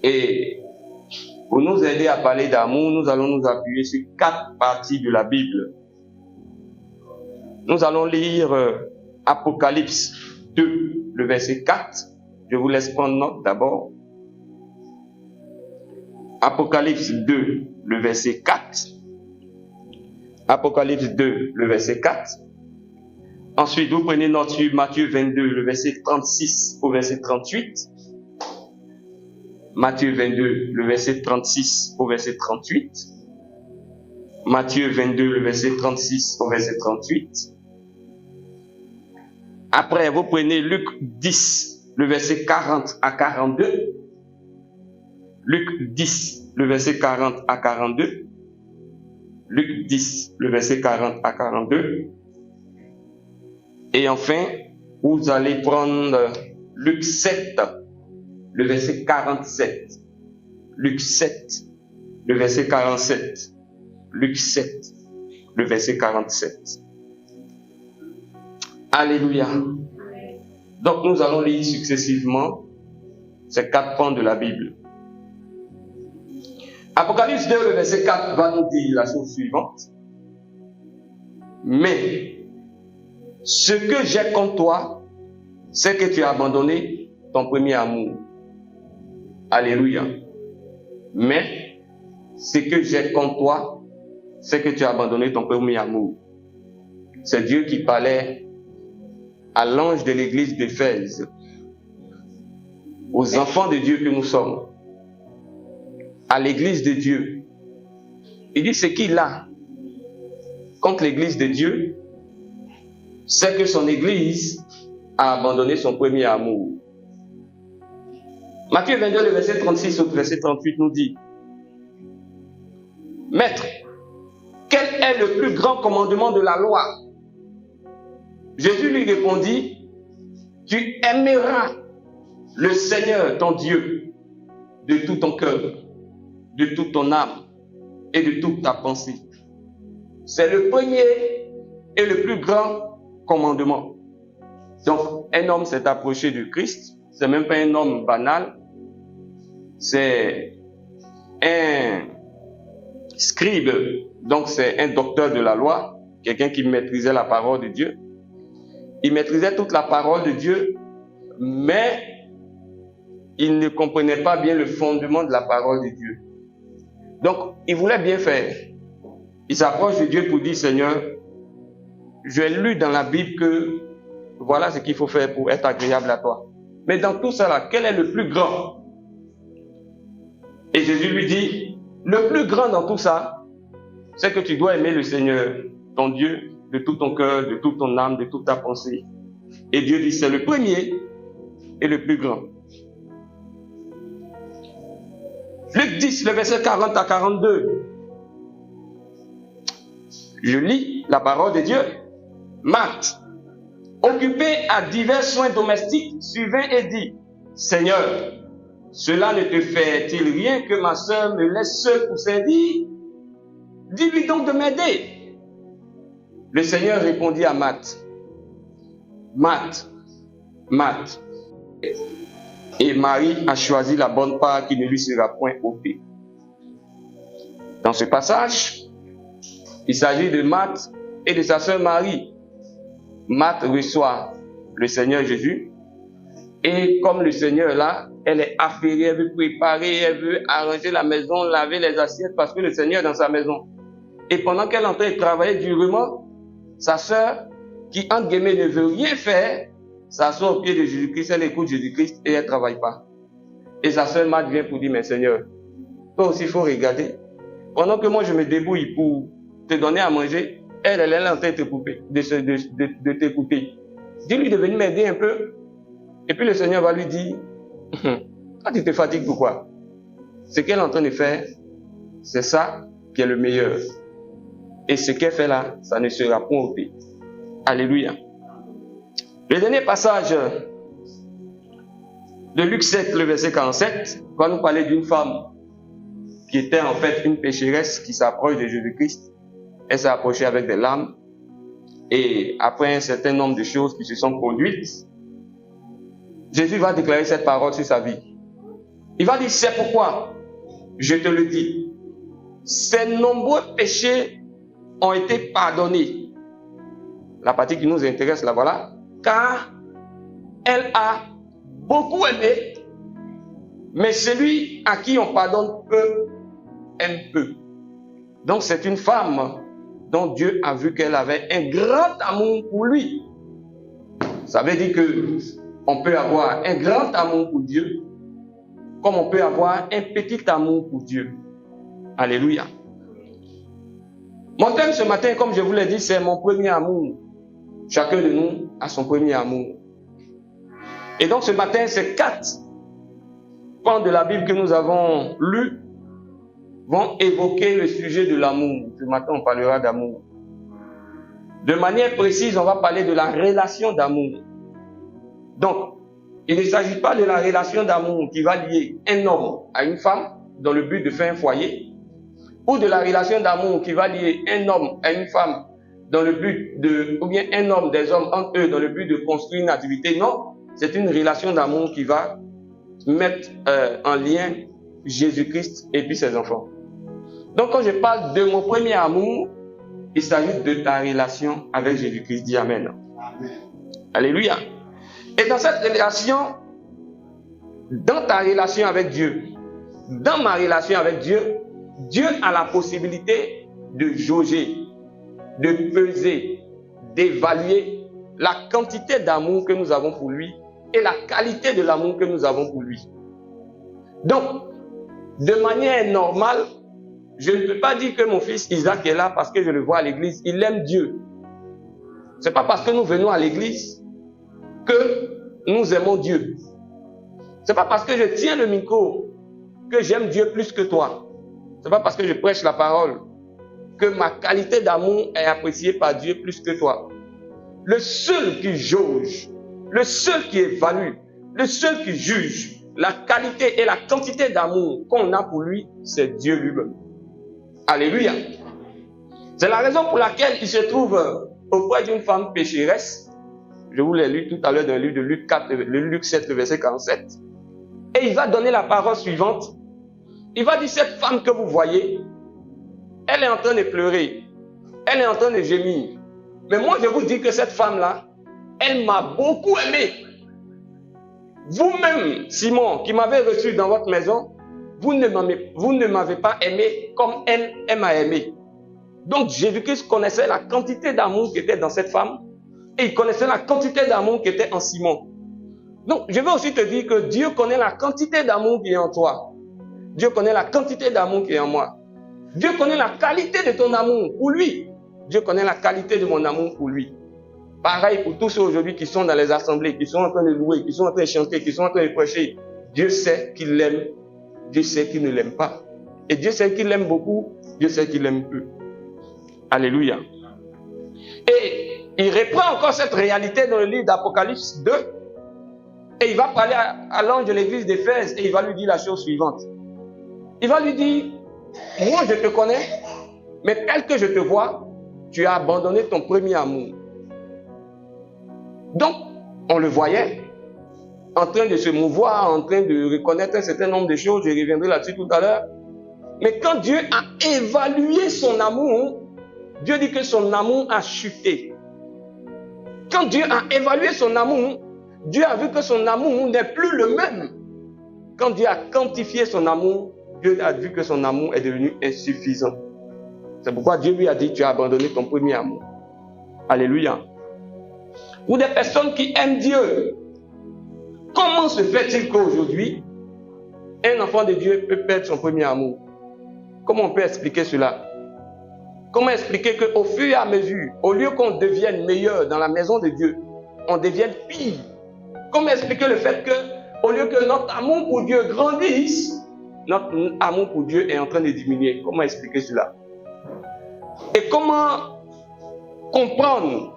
Et pour nous aider à parler d'amour, nous allons nous appuyer sur 4 parties de la Bible. Nous allons lire Apocalypse 2, le verset 4. Je vous laisse prendre note d'abord. Apocalypse 2, le verset 4. Apocalypse 2, le verset 4. Ensuite, vous prenez note sur Matthieu 22, le verset 36 au verset 38. Matthieu 22, le verset 36 au verset 38. Matthieu 22, le verset 36 au verset 38. Après, vous prenez Luc 10, le verset 40 à 42. Luc 10, le verset 40 à 42. Luc 10, le verset 40 à 42. Et enfin, vous allez prendre Luc 7, le verset 47. Luc 7, le verset 47. Luc 7, le verset 47. Alléluia. Donc nous allons lire successivement ces 4 points de la Bible. Apocalypse 2, le verset 4 va nous dire la chose suivante. Mais ce que j'ai contre toi, c'est que tu as abandonné ton premier amour. Alléluia. Mais ce que j'ai contre toi, c'est que tu as abandonné ton premier amour. C'est Dieu qui parlait à l'ange de l'église d'Éphèse, aux enfants de Dieu que nous sommes, à l'église de Dieu. Il dit ce qu'il a contre l'église de Dieu, c'est que son église a abandonné son premier amour. Matthieu 22, le verset 36 au verset 38 nous dit: Maître, quel est le plus grand commandement de la loi? Jésus lui répondit: Tu aimeras le Seigneur ton Dieu de tout ton cœur, de toute ton âme et de toute ta pensée. C'est le premier et le plus grand commandement. Donc, un homme s'est approché de Christ. C'est même pas un homme banal. C'est un scribe. Donc, c'est un docteur de la loi. Quelqu'un qui maîtrisait la parole de Dieu. Il maîtrisait toute la parole de Dieu, mais il ne comprenait pas bien le fondement de la parole de Dieu. Donc, il voulait bien faire. Il s'approche de Dieu pour dire: Seigneur, j'ai lu dans la Bible que voilà ce qu'il faut faire pour être agréable à toi. Mais dans tout cela, quel est le plus grand? Et Jésus lui dit: le plus grand dans tout ça, c'est que tu dois aimer le Seigneur, ton Dieu, de tout ton cœur, de toute ton âme, de toute ta pensée. Et Dieu dit: c'est le premier et le plus grand. Luc 10, le verset 40 à 42. Je lis la parole de Dieu. Marthe, occupé à divers soins domestiques, survint et dit: Seigneur, cela ne te fait-il rien que ma sœur me laisse seule pour servir? Dis-lui donc de m'aider. Le Seigneur répondit à Marthe: Marthe, Marthe, et Marie a choisi la bonne part qui ne lui sera point ôtée. Dans ce passage, il s'agit de Marthe et de sa sœur Marie. Marthe reçoit le Seigneur Jésus, et comme le Seigneur là, elle est affairée, elle veut préparer, elle veut arranger la maison, laver les assiettes, parce que le Seigneur est dans sa maison. Et pendant qu'elle est en train de travailler durement, sa sœur, qui entre guillemets ne veut rien faire, s'assoit au pied de Jésus-Christ, elle écoute Jésus-Christ et elle ne travaille pas. Et sa sœur Marthe vient pour dire: mais Seigneur, toi aussi il faut regarder. Pendant que moi je me débrouille pour te donner à manger, elle est en train de t'écouter. Dis-lui de venir m'aider un peu. Et puis le Seigneur va lui dire: quand tu te fatigues, pourquoi? Ce qu'elle est en train de faire, c'est ça qui est le meilleur. Et ce qu'elle fait là, ça ne sera point ôté. Alléluia. Le dernier passage de Luc 7, le verset 47, va nous parler d'une femme qui était en fait une pécheresse qui s'approche de Jésus-Christ. Elle s'est approchée avec des larmes. Et après un certain nombre de choses qui se sont produites, Jésus va déclarer cette parole sur sa vie. Il va dire, c'est pourquoi, je te le dis, ses nombreux péchés ont été pardonnés. La partie qui nous intéresse, là, voilà. Car elle a beaucoup aimé, mais celui à qui on pardonne peu, aime peu. Donc c'est une femme dont Dieu a vu qu'elle avait un grand amour pour lui. Ça veut dire qu'on peut avoir un grand amour pour Dieu, comme on peut avoir un petit amour pour Dieu. Alléluia. Mon thème ce matin, comme je vous l'ai dit, c'est mon premier amour. Chacun de nous a son premier amour. Et donc ce matin, ces 4 pans de la Bible que nous avons lus vont évoquer le sujet de l'amour. Ce matin, on parlera d'amour. De manière précise, on va parler de la relation d'amour. Donc, il ne s'agit pas de la relation d'amour qui va lier un homme à une femme dans le but de faire un foyer, ou de la relation d'amour qui va lier un homme à une femme dans le but ou bien un homme, des hommes entre eux dans le but de construire une activité. Non, c'est une relation d'amour qui va mettre en lien Jésus-Christ et puis ses enfants. Donc quand je parle de mon premier amour, il s'agit de ta relation avec Jésus-Christ. Dis Amen. Amen. Alléluia. Et dans cette relation, dans ta relation avec Dieu, dans ma relation avec Dieu, Dieu a la possibilité de jauger, de peser, d'évaluer la quantité d'amour que nous avons pour lui et la qualité de l'amour que nous avons pour lui. Donc, de manière normale, je ne peux pas dire que mon fils Isaac est là parce que je le vois à l'église. Il aime Dieu. Ce n'est pas parce que nous venons à l'église que nous aimons Dieu. Ce n'est pas parce que je tiens le micro que j'aime Dieu plus que toi. Ce n'est pas parce que je prêche la parole que ma qualité d'amour est appréciée par Dieu plus que toi. Le seul qui jauge, le seul qui évalue, le seul qui juge la qualité et la quantité d'amour qu'on a pour lui, c'est Dieu lui-même. Alléluia. C'est la raison pour laquelle il se trouve auprès d'une femme pécheresse. Je vous l'ai lu tout à l'heure dans le livre de Luc 7, le verset 47. Et il va donner la parole suivante. Il va dire, cette femme que vous voyez, elle est en train de pleurer. Elle est en train de gémir. Mais moi, je vous dis que cette femme-là, elle m'a beaucoup aimé. Vous-même, Simon, qui m'avez reçu dans votre maison, vous ne m'avez pas aimé comme elle m'a aimé. Donc, Jésus-Christ connaissait la quantité d'amour qui était dans cette femme et il connaissait la quantité d'amour qui était en Simon. Donc, je veux aussi te dire que Dieu connaît la quantité d'amour qui est en toi. Dieu connaît la quantité d'amour qui est en moi. Dieu connaît la qualité de ton amour pour lui. Dieu connaît la qualité de mon amour pour lui. Pareil pour tous ceux aujourd'hui qui sont dans les assemblées, qui sont en train de louer, qui sont en train de chanter, qui sont en train de prêcher. Dieu sait qu'il l'aime, Dieu sait qu'il ne l'aime pas. Et Dieu sait qu'il l'aime beaucoup, Dieu sait qu'il l'aime peu. Alléluia. Et il reprend encore cette réalité dans le livre d'Apocalypse 2. Et il va parler à l'ange de l'église d'Éphèse et il va lui dire la chose suivante. Il va lui dire, moi je te connais, mais tel que je te vois, tu as abandonné ton premier amour. Donc, on le voyait en train de se mouvoir, en train de reconnaître un certain nombre de choses, je reviendrai là-dessus tout à l'heure. Mais quand Dieu a évalué son amour, Dieu dit que son amour a chuté. Quand Dieu a évalué son amour, Dieu a vu que son amour n'est plus le même. Quand Dieu a quantifié son amour, Dieu a vu que son amour est devenu insuffisant. C'est pourquoi Dieu lui a dit, tu as abandonné ton premier amour. Alléluia. Pour des personnes qui aiment Dieu, comment se fait-il qu'aujourd'hui, un enfant de Dieu peut perdre son premier amour? Comment on peut expliquer cela? Comment expliquer qu'au fur et à mesure, au lieu qu'on devienne meilleur dans la maison de Dieu, on devienne pire? Comment expliquer le fait que, au lieu que notre amour pour Dieu grandisse, notre amour pour Dieu est en train de diminuer? Comment expliquer cela? Et comment comprendre?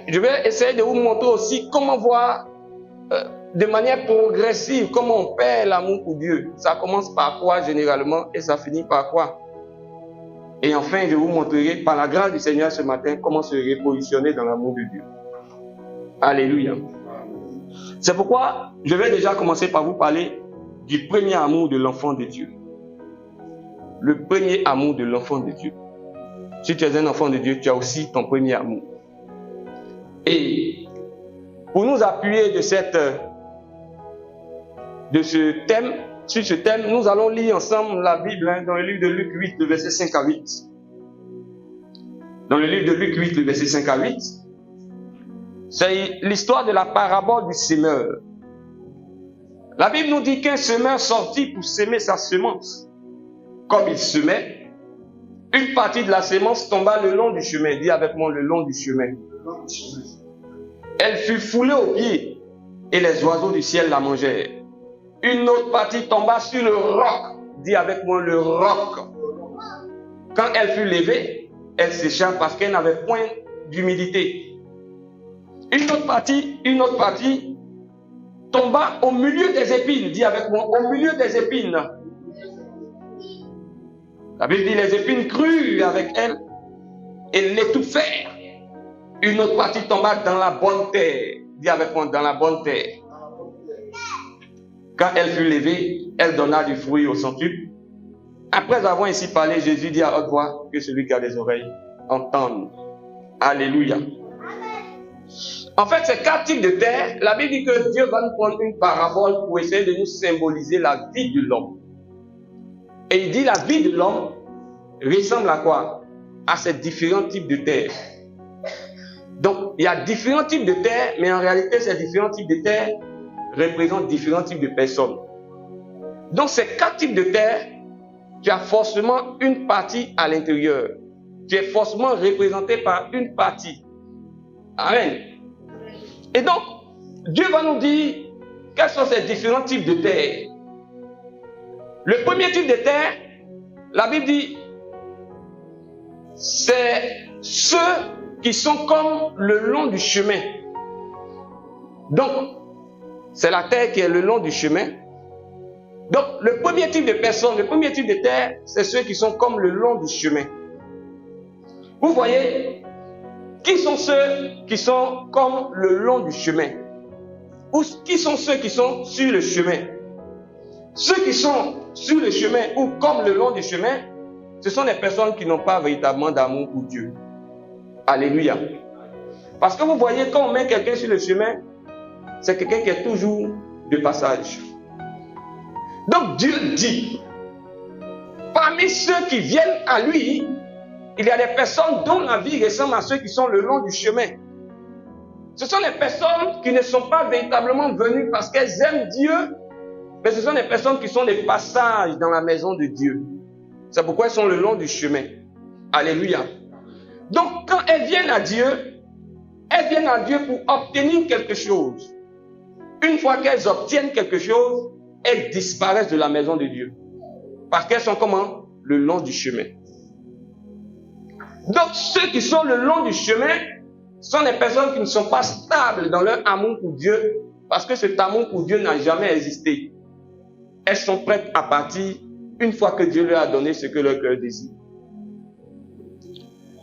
Je vais essayer de vous montrer aussi comment voir de manière progressive comment on perd l'amour pour Dieu. Ça commence par quoi généralement et ça finit par quoi? Et enfin, je vous montrerai par la grâce du Seigneur ce matin comment se repositionner dans l'amour de Dieu. Alléluia. C'est pourquoi je vais déjà commencer par vous parler du premier amour de l'enfant de Dieu. Le premier amour de l'enfant de Dieu. Si tu es un enfant de Dieu, tu as aussi ton premier amour. Et pour nous appuyer sur ce thème, nous allons lire ensemble la Bible dans le livre de Luc 8, le verset 5 à 8. Dans le livre de Luc 8, le verset 5 à 8, c'est l'histoire de la parabole du semeur. La Bible nous dit qu'un semeur sortit pour semer sa semence. Comme il semait, une partie de la semence tomba le long du chemin. Dis avec moi, le long du chemin. Elle fut foulée aux pieds et les oiseaux du ciel la mangèrent. Une autre partie tomba sur le roc. Dis avec moi, le roc. Quand elle fut levée, elle sécha parce qu'elle n'avait point d'humidité. Une autre partie tomba au milieu des épines. Dis avec moi, au milieu des épines. La Bible dit les épines crurent avec elle et l'étouffèrent. Une autre partie tomba dans la bonne terre. Dis avec moi, dans la bonne terre. Quand elle fut levée, elle donna du fruit au centuple. Après avoir ainsi parlé, Jésus dit à haute voix, que celui qui a des oreilles entende. Alléluia. En fait, ces 4 types de terre, la Bible dit que Dieu va nous prendre une parabole pour essayer de nous symboliser la vie de l'homme. Et il dit la vie de l'homme ressemble à quoi? À ces différents types de terre. Donc, il y a différents types de terre, mais en réalité, ces différents types de terre représentent différents types de personnes. Donc, ces 4 types de terre, tu as forcément une partie à l'intérieur. Tu es forcément représenté par une partie. Amen. Et donc, Dieu va nous dire quels sont ces différents types de terre. Le premier type de terre, la Bible dit, c'est ceux qui sont comme le long du chemin. Donc, c'est la terre qui est le long du chemin. Donc, le premier type de personnes, le premier type de terre, c'est ceux qui sont comme le long du chemin. Vous voyez, qui sont ceux qui sont comme le long du chemin? Ou qui sont ceux qui sont sur le chemin? Ceux qui sont sur le chemin ou comme le long du chemin, ce sont des personnes qui n'ont pas véritablement d'amour pour Dieu. Alléluia. Parce que vous voyez, quand on met quelqu'un sur le chemin, c'est quelqu'un qui est toujours de passage. Donc Dieu dit, parmi ceux qui viennent à lui, il y a des personnes dont la vie ressemble à ceux qui sont le long du chemin. Ce sont des personnes qui ne sont pas véritablement venues parce qu'elles aiment Dieu, mais ce sont des personnes qui sont des passages dans la maison de Dieu. C'est pourquoi elles sont le long du chemin. Alléluia. Donc quand elles viennent à Dieu pour obtenir quelque chose. Une fois qu'elles obtiennent quelque chose, elles disparaissent de la maison de Dieu. Parce qu'elles sont comment? Le long du chemin. Donc ceux qui sont le long du chemin sont des personnes qui ne sont pas stables dans leur amour pour Dieu, parce que cet amour pour Dieu n'a jamais existé. Elles sont prêtes à partir une fois que Dieu leur a donné ce que leur cœur désire.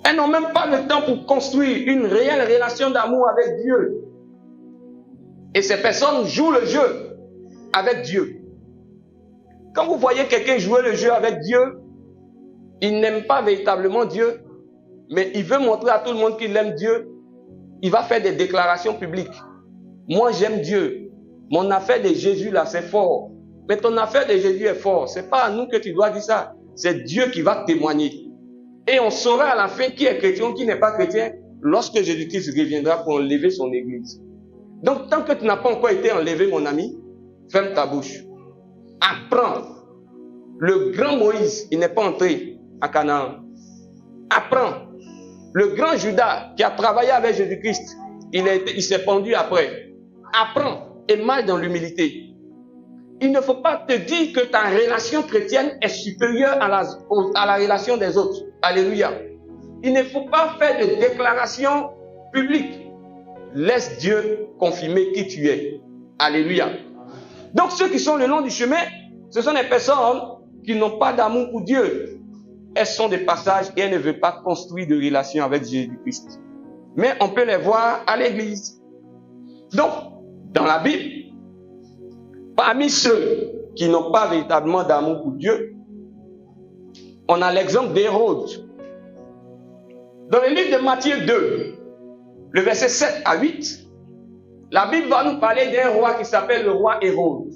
Elles n'ont même pas le temps pour construire une réelle relation d'amour avec Dieu. Et ces personnes jouent le jeu avec Dieu. Quand vous voyez quelqu'un jouer le jeu avec Dieu, il n'aime pas véritablement Dieu, mais il veut montrer à tout le monde qu'il aime Dieu. Il va faire des déclarations publiques. Moi, j'aime Dieu. Mon affaire de Jésus, là, c'est fort. Mais ton affaire de Jésus est fort. C'est pas à nous que tu dois dire ça. C'est Dieu qui va témoigner. Et on saura à la fin qui est chrétien, qui n'est pas chrétien, lorsque Jésus-Christ reviendra pour enlever son église. Donc, tant que tu n'as pas encore été enlevé, mon ami, ferme ta bouche. Apprends. Le grand Moïse, il n'est pas entré à Canaan. Apprends. Le grand Judas, qui a travaillé avec Jésus-Christ, il s'est pendu après. Apprends et marche dans l'humilité. Il ne faut pas te dire que ta relation chrétienne est supérieure à la relation des autres. Alléluia. Il ne faut pas faire de déclarations publiques. Laisse Dieu confirmer qui tu es. Alléluia. Donc ceux qui sont le long du chemin, ce sont des personnes qui n'ont pas d'amour pour Dieu. Elles sont des passages et elles ne veulent pas construire de relation avec Jésus-Christ. Mais on peut les voir à l'église. Donc, dans la Bible, parmi ceux qui n'ont pas véritablement d'amour pour Dieu. On a l'exemple d'Hérode. Dans le livre de Matthieu 2, le verset 7 à 8, la Bible va nous parler d'un roi qui s'appelle le roi Hérode.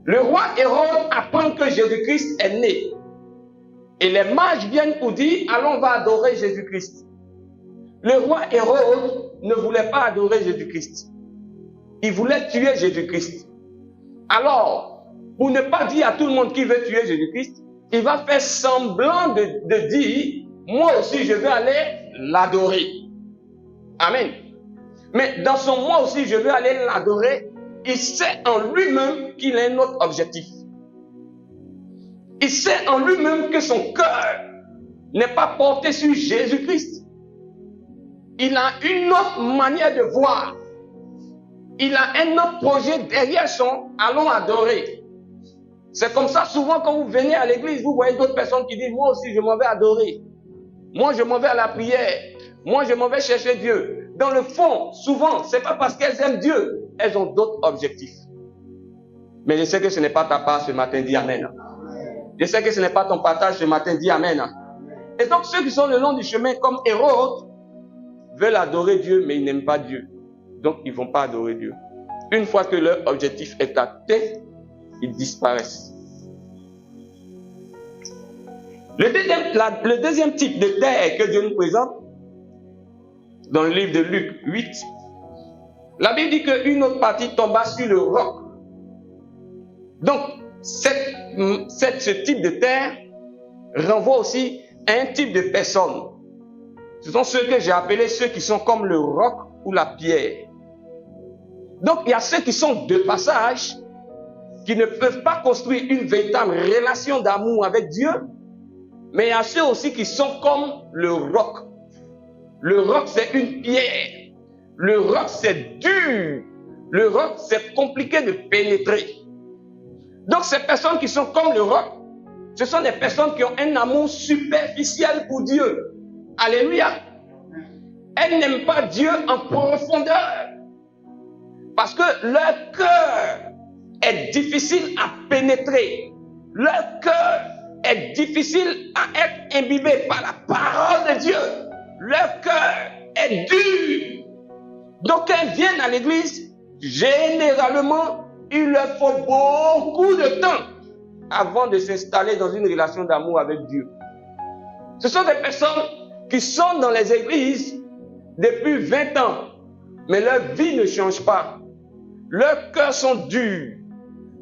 Le roi Hérode apprend que Jésus-Christ est né. Et les mages viennent pour dire, allons, on va adorer Jésus-Christ. Le roi Hérode ne voulait pas adorer Jésus-Christ. Il voulait tuer Jésus-Christ. Alors, pour ne pas dire à tout le monde qu'il veut tuer Jésus-Christ, il va faire semblant de dire, moi aussi je veux aller l'adorer. Amen. Mais dans son moi aussi je veux aller l'adorer, il sait en lui-même qu'il a un autre objectif. Il sait en lui-même que son cœur n'est pas porté sur Jésus-Christ. Il a une autre manière de voir. Il a un autre projet derrière son « allons adorer ». C'est comme ça, souvent, quand vous venez à l'église, vous voyez d'autres personnes qui disent « moi aussi, je m'en vais adorer. Moi, je m'en vais à la prière. Moi, je m'en vais chercher Dieu. » Dans le fond, souvent, ce n'est pas parce qu'elles aiment Dieu. Elles ont d'autres objectifs. Mais je sais que ce n'est pas ta part ce matin, dis Amen. Je sais que ce n'est pas ton partage ce matin, dis Amen. Et donc, ceux qui sont le long du chemin, comme Hérode, veulent adorer Dieu, mais ils n'aiment pas Dieu. Donc, ils ne vont pas adorer Dieu. Une fois que leur objectif est atteint, ils disparaissent. Le deuxième type de terre que Dieu nous présente, dans le livre de Luc 8, la Bible dit qu'une autre partie tomba sur le roc. Donc, ce type de terre renvoie aussi à un type de personne. Ce sont ceux que j'ai appelés ceux qui sont comme le roc ou la pierre. Donc, il y a ceux qui sont de passage, qui ne peuvent pas construire une véritable relation d'amour avec Dieu, mais il y a ceux aussi qui sont comme le roc. Le roc, c'est une pierre. Le roc, c'est dur. Le roc, c'est compliqué de pénétrer. Donc, ces personnes qui sont comme le roc, ce sont des personnes qui ont un amour superficiel pour Dieu. Alléluia. Elles n'aiment pas Dieu en profondeur. Parce que leur cœur est difficile à pénétrer. Leur cœur est difficile à être imbibé par la parole de Dieu. Leur cœur est dur. Donc, quand elles viennent à l'église, généralement, il leur faut beaucoup de temps avant de s'installer dans une relation d'amour avec Dieu. Ce sont des personnes qui sont dans les églises depuis 20 ans, mais leur vie ne change pas. Leurs cœurs sont durs.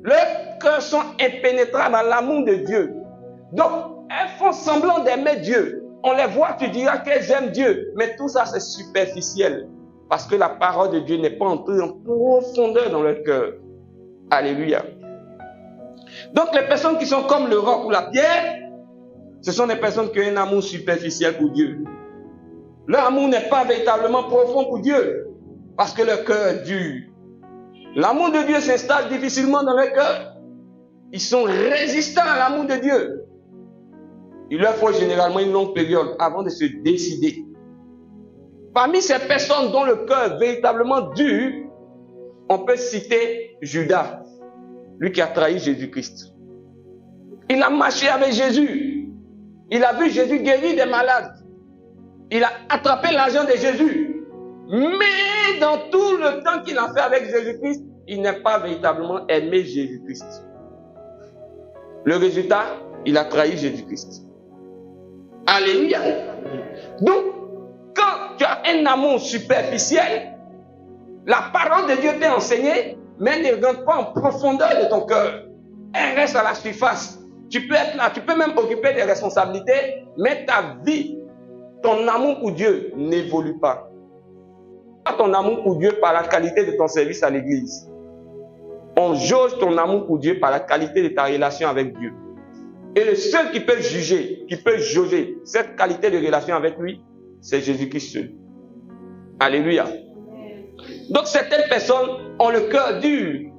Leurs cœurs sont impénétrables à l'amour de Dieu. Donc, elles font semblant d'aimer Dieu. On les voit, tu diras qu'elles aiment Dieu. Mais tout ça, c'est superficiel. Parce que la parole de Dieu n'est pas entrée en profondeur dans leur cœur. Alléluia. Donc, les personnes qui sont comme le roc ou la pierre, ce sont des personnes qui ont un amour superficiel pour Dieu. Leur amour n'est pas véritablement profond pour Dieu. Parce que leur cœur est dur. L'amour de Dieu s'installe difficilement dans leur cœur. Ils sont résistants à l'amour de Dieu. Il leur faut généralement une longue période avant de se décider. Parmi ces personnes dont le cœur est véritablement dur, on peut citer Judas, lui qui a trahi Jésus-Christ. Il a marché avec Jésus. Il a vu Jésus guérir des malades. Il a attrapé l'argent de Jésus. Mais dans tout le temps qu'il a fait avec Jésus-Christ, il n'a pas véritablement aimé Jésus-Christ. Le résultat, il a trahi Jésus-Christ. Alléluia. Donc, quand tu as un amour superficiel, la parole de Dieu t'est enseignée, mais elle ne rentre pas en profondeur de ton cœur. Elle reste à la surface. Tu peux être là, tu peux même occuper des responsabilités, mais ta vie, ton amour pour Dieu n'évolue pas. Ton amour pour Dieu par la qualité de ton service à l'église. On jauge ton amour pour Dieu par la qualité de ta relation avec Dieu. Et le seul qui peut juger, qui peut jauger cette qualité de relation avec lui, c'est Jésus-Christ seul. Alléluia. Donc certaines personnes ont le cœur dur.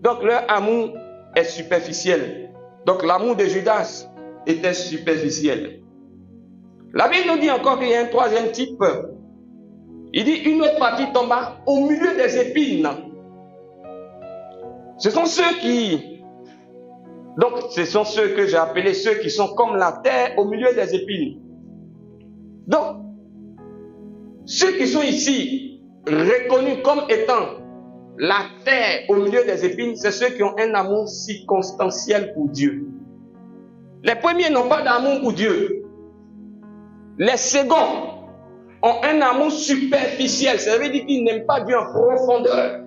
Donc leur amour est superficiel. Donc l'amour de Judas était superficiel. La Bible nous dit encore qu'il y a un troisième type. Il dit une autre partie tomba au milieu des épines. Ce sont ceux qui Donc, ce sont ceux que j'ai appelés ceux qui sont comme la terre au milieu des épines. Donc, ceux qui sont ici reconnus comme étant la terre au milieu des épines, c'est ceux qui ont un amour circonstanciel pour Dieu. Les premiers n'ont pas d'amour pour Dieu. Les seconds ont un amour superficiel. Ça veut dire qu'ils n'aiment pas Dieu en profondeur.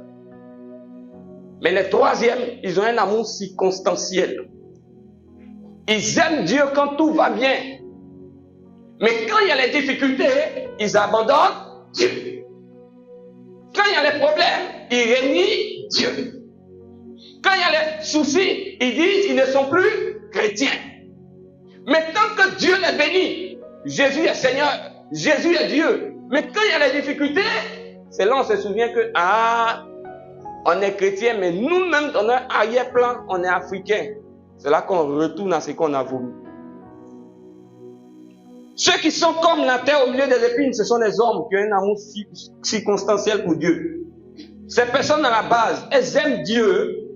Mais les troisièmes, ils ont un amour circonstanciel. Ils aiment Dieu quand tout va bien. Mais quand il y a les difficultés, ils abandonnent Dieu. Quand il y a les problèmes, ils renient Dieu. Quand il y a les soucis, ils disent qu'ils ne sont plus chrétiens. Mais tant que Dieu les bénit, Jésus est Seigneur, Jésus est Dieu. Mais quand il y a les difficultés, c'est là on se souvient que, on est chrétien, mais nous-mêmes, on a un arrière-plan, on est africain. C'est là qu'on retourne à ce qu'on a voulu. Ceux qui sont comme la terre au milieu des épines, ce sont les hommes qui ont un amour circonstanciel pour Dieu. Ces personnes à la base, elles aiment Dieu,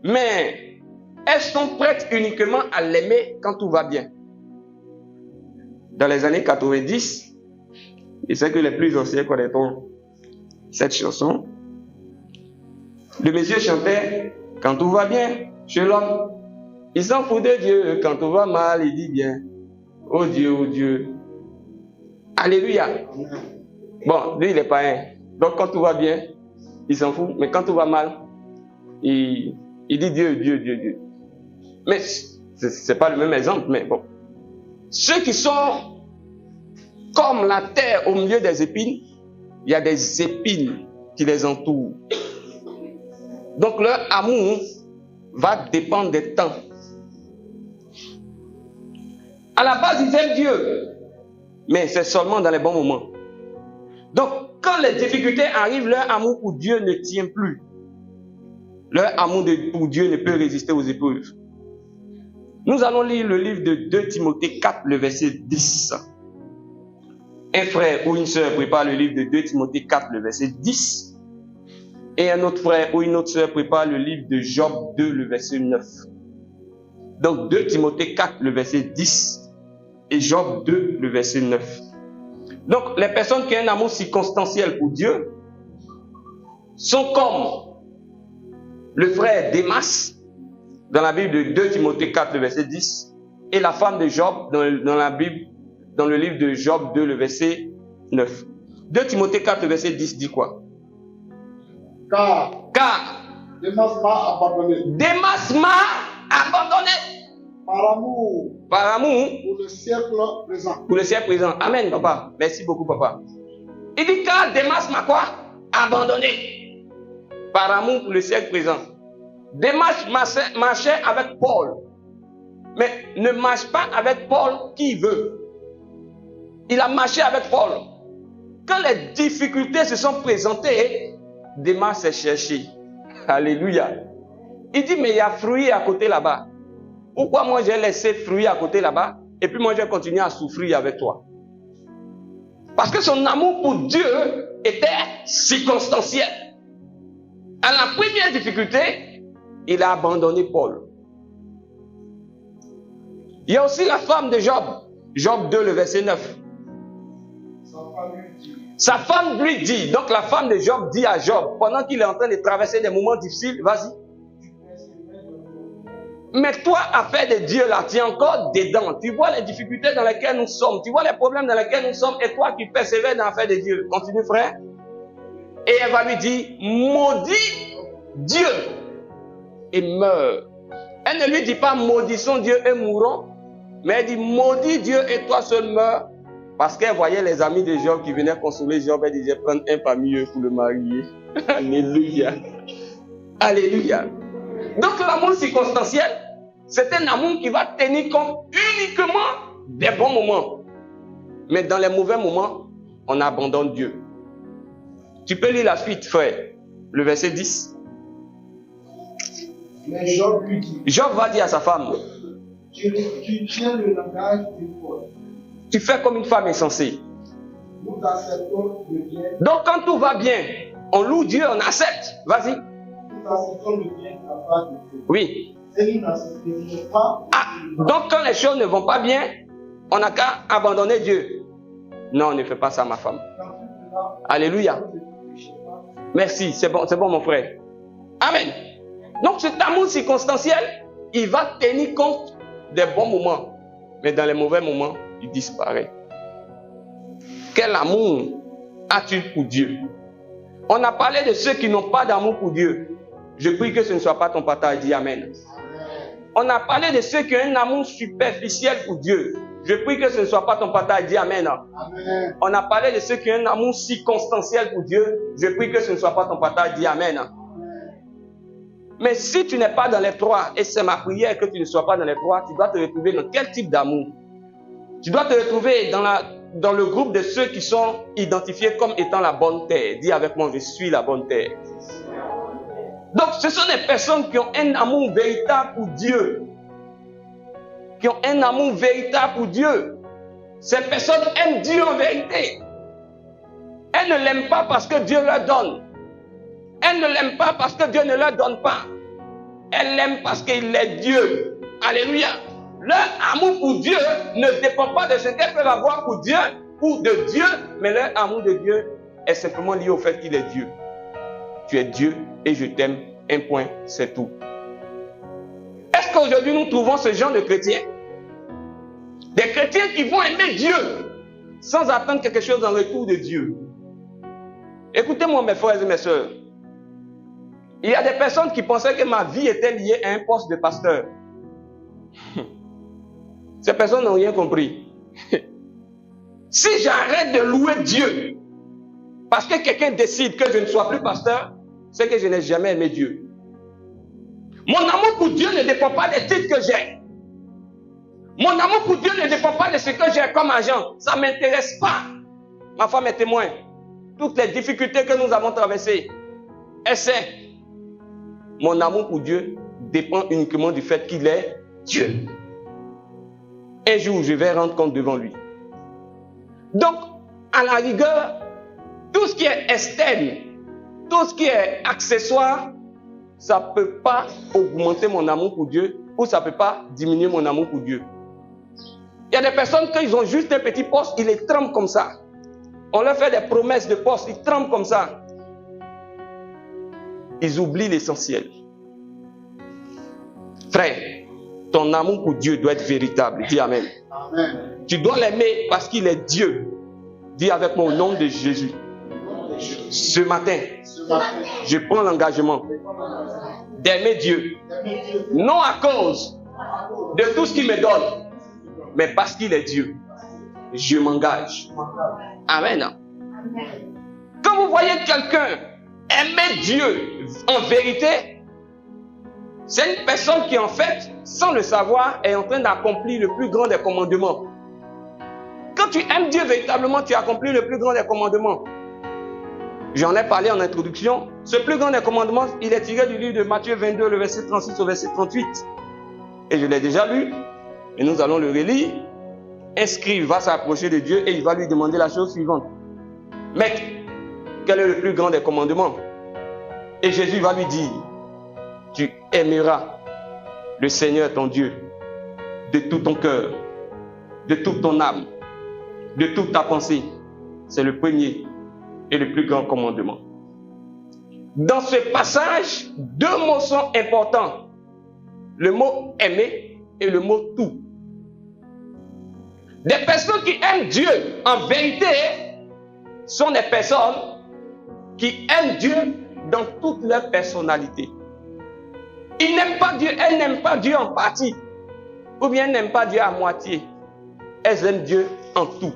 mais elles sont prêtes uniquement à l'aimer quand tout va bien. Dans les années 90, et c'est que les plus anciens connaîtront cette chanson, le monsieur chantait « Quand tout va bien chez l'homme, il s'en fout de Dieu. Quand tout va mal, il dit bien « Oh Dieu, oh Dieu. » Alléluia. Bon, lui, il est païen. Donc, quand tout va bien, il s'en fout. Mais quand tout va mal, il dit Dieu, Dieu, Dieu, Dieu. Mais c'est pas le même exemple, mais bon. Ceux qui sont comme la terre au milieu des épines, il y a des épines qui les entourent. Donc leur amour va dépendre des temps. À la base, ils aiment Dieu, mais c'est seulement dans les bons moments. Donc, quand les difficultés arrivent, leur amour pour Dieu ne tient plus. Leur amour pour Dieu ne peut résister aux épreuves. Nous allons lire le livre de 2 Timothée 4, le verset 10. Un frère ou une sœur prépare le livre de 2 Timothée 4, le verset 10. Et un autre frère ou une autre sœur prépare le livre de Job 2, le verset 9. Donc 2 Timothée 4, le verset 10 et Job 2, le verset 9. Donc les personnes qui ont un amour circonstanciel pour Dieu sont comme le frère Démas dans la Bible de 2 Timothée 4, le verset 10 et la femme de Job dans la Bible, dans le livre de Job 2, le verset 9. 2 Timothée 4, le verset 10 dit quoi? Car Démas m'a abandonné. Démas m'a abandonné. Par amour. Pour le siècle présent. Pour le siècle présent. Amen, papa. Merci beaucoup, papa. Il dit car Démas m'a quoi? Abandonné. Par amour pour le siècle présent. Démas marchait avec Paul. Mais ne marche pas avec Paul qui veut. Il a marché avec Paul. Quand les difficultés se sont présentées, Démas s'est cherché. Alléluia. Il dit, mais il y a fruit à côté là-bas. Pourquoi moi j'ai laissé fruit à côté là-bas et puis moi j'ai continué à souffrir avec toi? Parce que son amour pour Dieu était circonstanciel. À la première difficulté, il a abandonné Paul. Il y a aussi la femme de Job. Job 2, le verset 9. Sa femme lui dit, donc la femme de Job dit à Job, pendant qu'il est en train de traverser des moments difficiles, vas-y. Mais toi, affaire de Dieu là, tu es encore dedans. Tu vois les difficultés dans lesquelles nous sommes. Tu vois les problèmes dans lesquels nous sommes. Et toi qui persévères dans l'affaire de Dieu. Continue, frère. Et elle va lui dire, maudit Dieu et meurt. Elle ne lui dit pas, maudissons Dieu et mourons. Mais elle dit, maudit Dieu et toi seul meurs. Parce qu'elle voyait les amis de Job qui venaient consoler Job. Elle disait, prendre un parmi eux pour le marier. Alléluia. Alléluia. Donc l'amour circonstanciel, c'est un amour qui va tenir compte uniquement des bons moments. Mais dans les mauvais moments, on abandonne Dieu. Tu peux lire la suite, frère. Le verset 10. Mais Job lui dit. Job va dire à sa femme. Tu tiens le langage d'une folle. Tu fais comme une femme insensée. Nous acceptons le bien. Donc quand tout va bien, on loue Dieu, on accepte. Vas-y. Nous acceptons le bien à part de Dieu. Oui. Ah, donc quand les choses ne vont pas bien, on n'a qu'à abandonner Dieu. Non, ne fais pas ça, ma femme. Alléluia. Merci, c'est bon mon frère. Amen. Donc cet amour circonstanciel, il va tenir compte des bons moments. Mais dans les mauvais moments, il disparaît. Quel amour as-tu pour Dieu? On a parlé de ceux qui n'ont pas d'amour pour Dieu. Je prie que ce ne soit pas ton partage. Dis Amen. On a parlé de ceux qui ont un amour superficiel pour Dieu. Je prie que ce ne soit pas ton partage. Dis Amen. Amen. On a parlé de ceux qui ont un amour circonstanciel pour Dieu. Je prie que ce ne soit pas ton partage. Dis Amen. Mais si tu n'es pas dans les trois, et c'est ma prière que tu ne sois pas dans les trois, tu dois te retrouver dans quel type d'amour? Tu dois te retrouver dans le groupe de ceux qui sont identifiés comme étant la bonne terre. Dis avec moi, je suis la bonne terre. Donc, ce sont des personnes qui ont un amour véritable pour Dieu. Qui ont un amour véritable pour Dieu. Ces personnes aiment Dieu en vérité. Elles ne l'aiment pas parce que Dieu leur donne. Elles ne l'aiment pas parce que Dieu ne leur donne pas. Elles l'aiment parce qu'il est Dieu. Alléluia. Leur amour pour Dieu ne dépend pas de ce qu'elles peuvent avoir pour Dieu ou de Dieu, mais leur amour de Dieu est simplement lié au fait qu'il est Dieu. Tu es Dieu et je t'aime. Un point, c'est tout. Est-ce qu'aujourd'hui nous trouvons ce genre de chrétiens? Des chrétiens qui vont aimer Dieu sans attendre quelque chose en retour de Dieu. Écoutez-moi mes frères et mes sœurs. Il y a des personnes qui pensaient que ma vie était liée à un poste de pasteur. Ces personnes n'ont rien compris. Si j'arrête de louer Dieu parce que quelqu'un décide que je ne sois plus pasteur, c'est que je n'ai jamais aimé Dieu. Mon amour pour Dieu ne dépend pas des titres que j'ai. Mon amour pour Dieu ne dépend pas de ce que j'ai comme argent. Ça ne m'intéresse pas. Ma femme est témoin. Toutes les difficultés que nous avons traversées, elle sait. Mon amour pour Dieu dépend uniquement du fait qu'il est Dieu. Un jour, je vais rendre compte devant lui. Donc, à la rigueur, tout ce qui est externe, tout ce qui est accessoire, ça ne peut pas augmenter mon amour pour Dieu ou ça ne peut pas diminuer mon amour pour Dieu. Il y a des personnes, quand ils ont juste un petit poste, ils les trempent comme ça. On leur fait des promesses de poste, ils trempent comme ça. Ils oublient l'essentiel. Frère, ton amour pour Dieu doit être véritable. Dis Amen. Amen. Tu dois l'aimer parce qu'il est Dieu. Dis avec moi au nom de Jésus. Ce matin, je prends l'engagement d'aimer Dieu. Non à cause de tout ce qu'il me donne, mais parce qu'il est Dieu. Je m'engage. Amen. Quand vous voyez quelqu'un aimer Dieu en vérité, c'est une personne qui en fait, sans le savoir, est en train d'accomplir le plus grand des commandements. Quand tu aimes Dieu véritablement, tu accomplis le plus grand des commandements. J'en ai parlé en introduction. Ce plus grand des commandements, il est tiré du livre de Matthieu 22, le verset 36 au verset 38. Et je l'ai déjà lu, et nous allons le relire. Un scribe va s'approcher de Dieu et il va lui demander la chose suivante. Maître, quel est le plus grand des commandements? Et Jésus va lui dire, tu aimeras le Seigneur ton Dieu de tout ton cœur, de toute ton âme, de toute ta pensée. C'est le premier et le plus grand commandement. Dans ce passage, deux mots sont importants. Le mot aimer et le mot tout. Des personnes qui aiment Dieu en vérité sont des personnes qui aiment Dieu dans toute leur personnalité. Ils n'aiment pas Dieu, elles n'aiment pas Dieu en partie, ou bien elles n'aiment pas Dieu à moitié. Elles aiment Dieu en tout.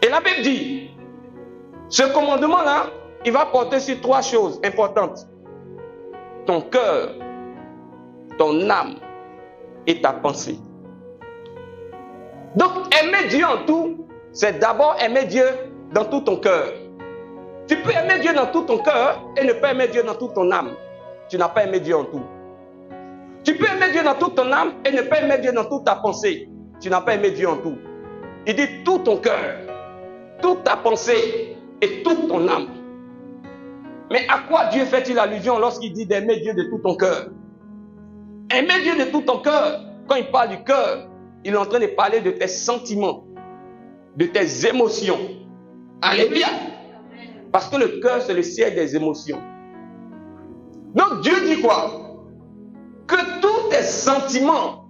Et la Bible dit, ce commandement-là, il va porter sur trois choses importantes. Ton cœur, ton âme et ta pensée. Donc, aimer Dieu en tout, c'est d'abord aimer Dieu dans tout ton cœur. Tu peux aimer Dieu dans tout ton cœur et ne pas aimer Dieu dans toute ton âme. Tu n'as pas aimé Dieu en tout. Tu peux aimer Dieu dans toute ton âme et ne pas aimer Dieu dans toute ta pensée. Tu n'as pas aimé Dieu en tout. Il dit tout ton cœur, toute ta pensée et toute ton âme. Mais à quoi Dieu fait-il allusion lorsqu'il dit d'aimer Dieu de tout ton cœur? aimer Dieu de tout ton cœur, quand il parle du cœur, il est en train de parler de tes sentiments, de tes émotions. Alléluia. Parce que le cœur, c'est le siège des émotions. Donc Dieu dit quoi? Que tous tes sentiments,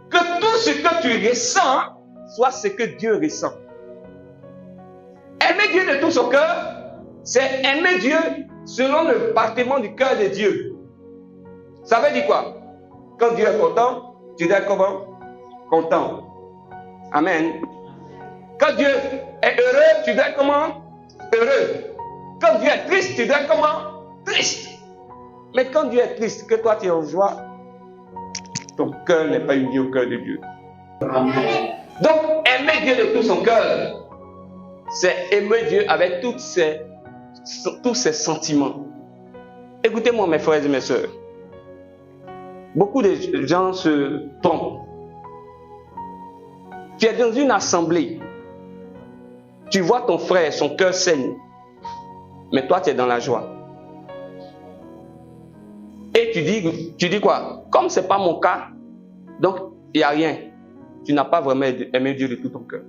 que tout ce que tu ressens, soit ce que Dieu ressent. Aimer Dieu de tout son cœur, c'est aimer Dieu selon le battement du cœur de Dieu. Ça veut dire quoi? Quand Dieu est content, tu dois être comment? Content. Amen. Quand Dieu est heureux, tu dois être comment? Heureux. Quand Dieu est triste, tu dois être comment? Triste. Mais quand Dieu est triste, que toi tu es en joie, ton cœur n'est pas uni au cœur de Dieu. Amen. Donc, aimer Dieu de tout son cœur, c'est aimer Dieu avec tous ses sentiments. Écoutez-moi, mes frères et mes sœurs. Beaucoup de gens se trompent. Tu es dans une assemblée. Tu vois ton frère, son cœur saigne. Mais toi, tu es dans la joie. Et tu dis quoi? Comme ce n'est pas mon cas, donc il n'y a rien. Tu n'as pas vraiment aimé Dieu de tout ton cœur.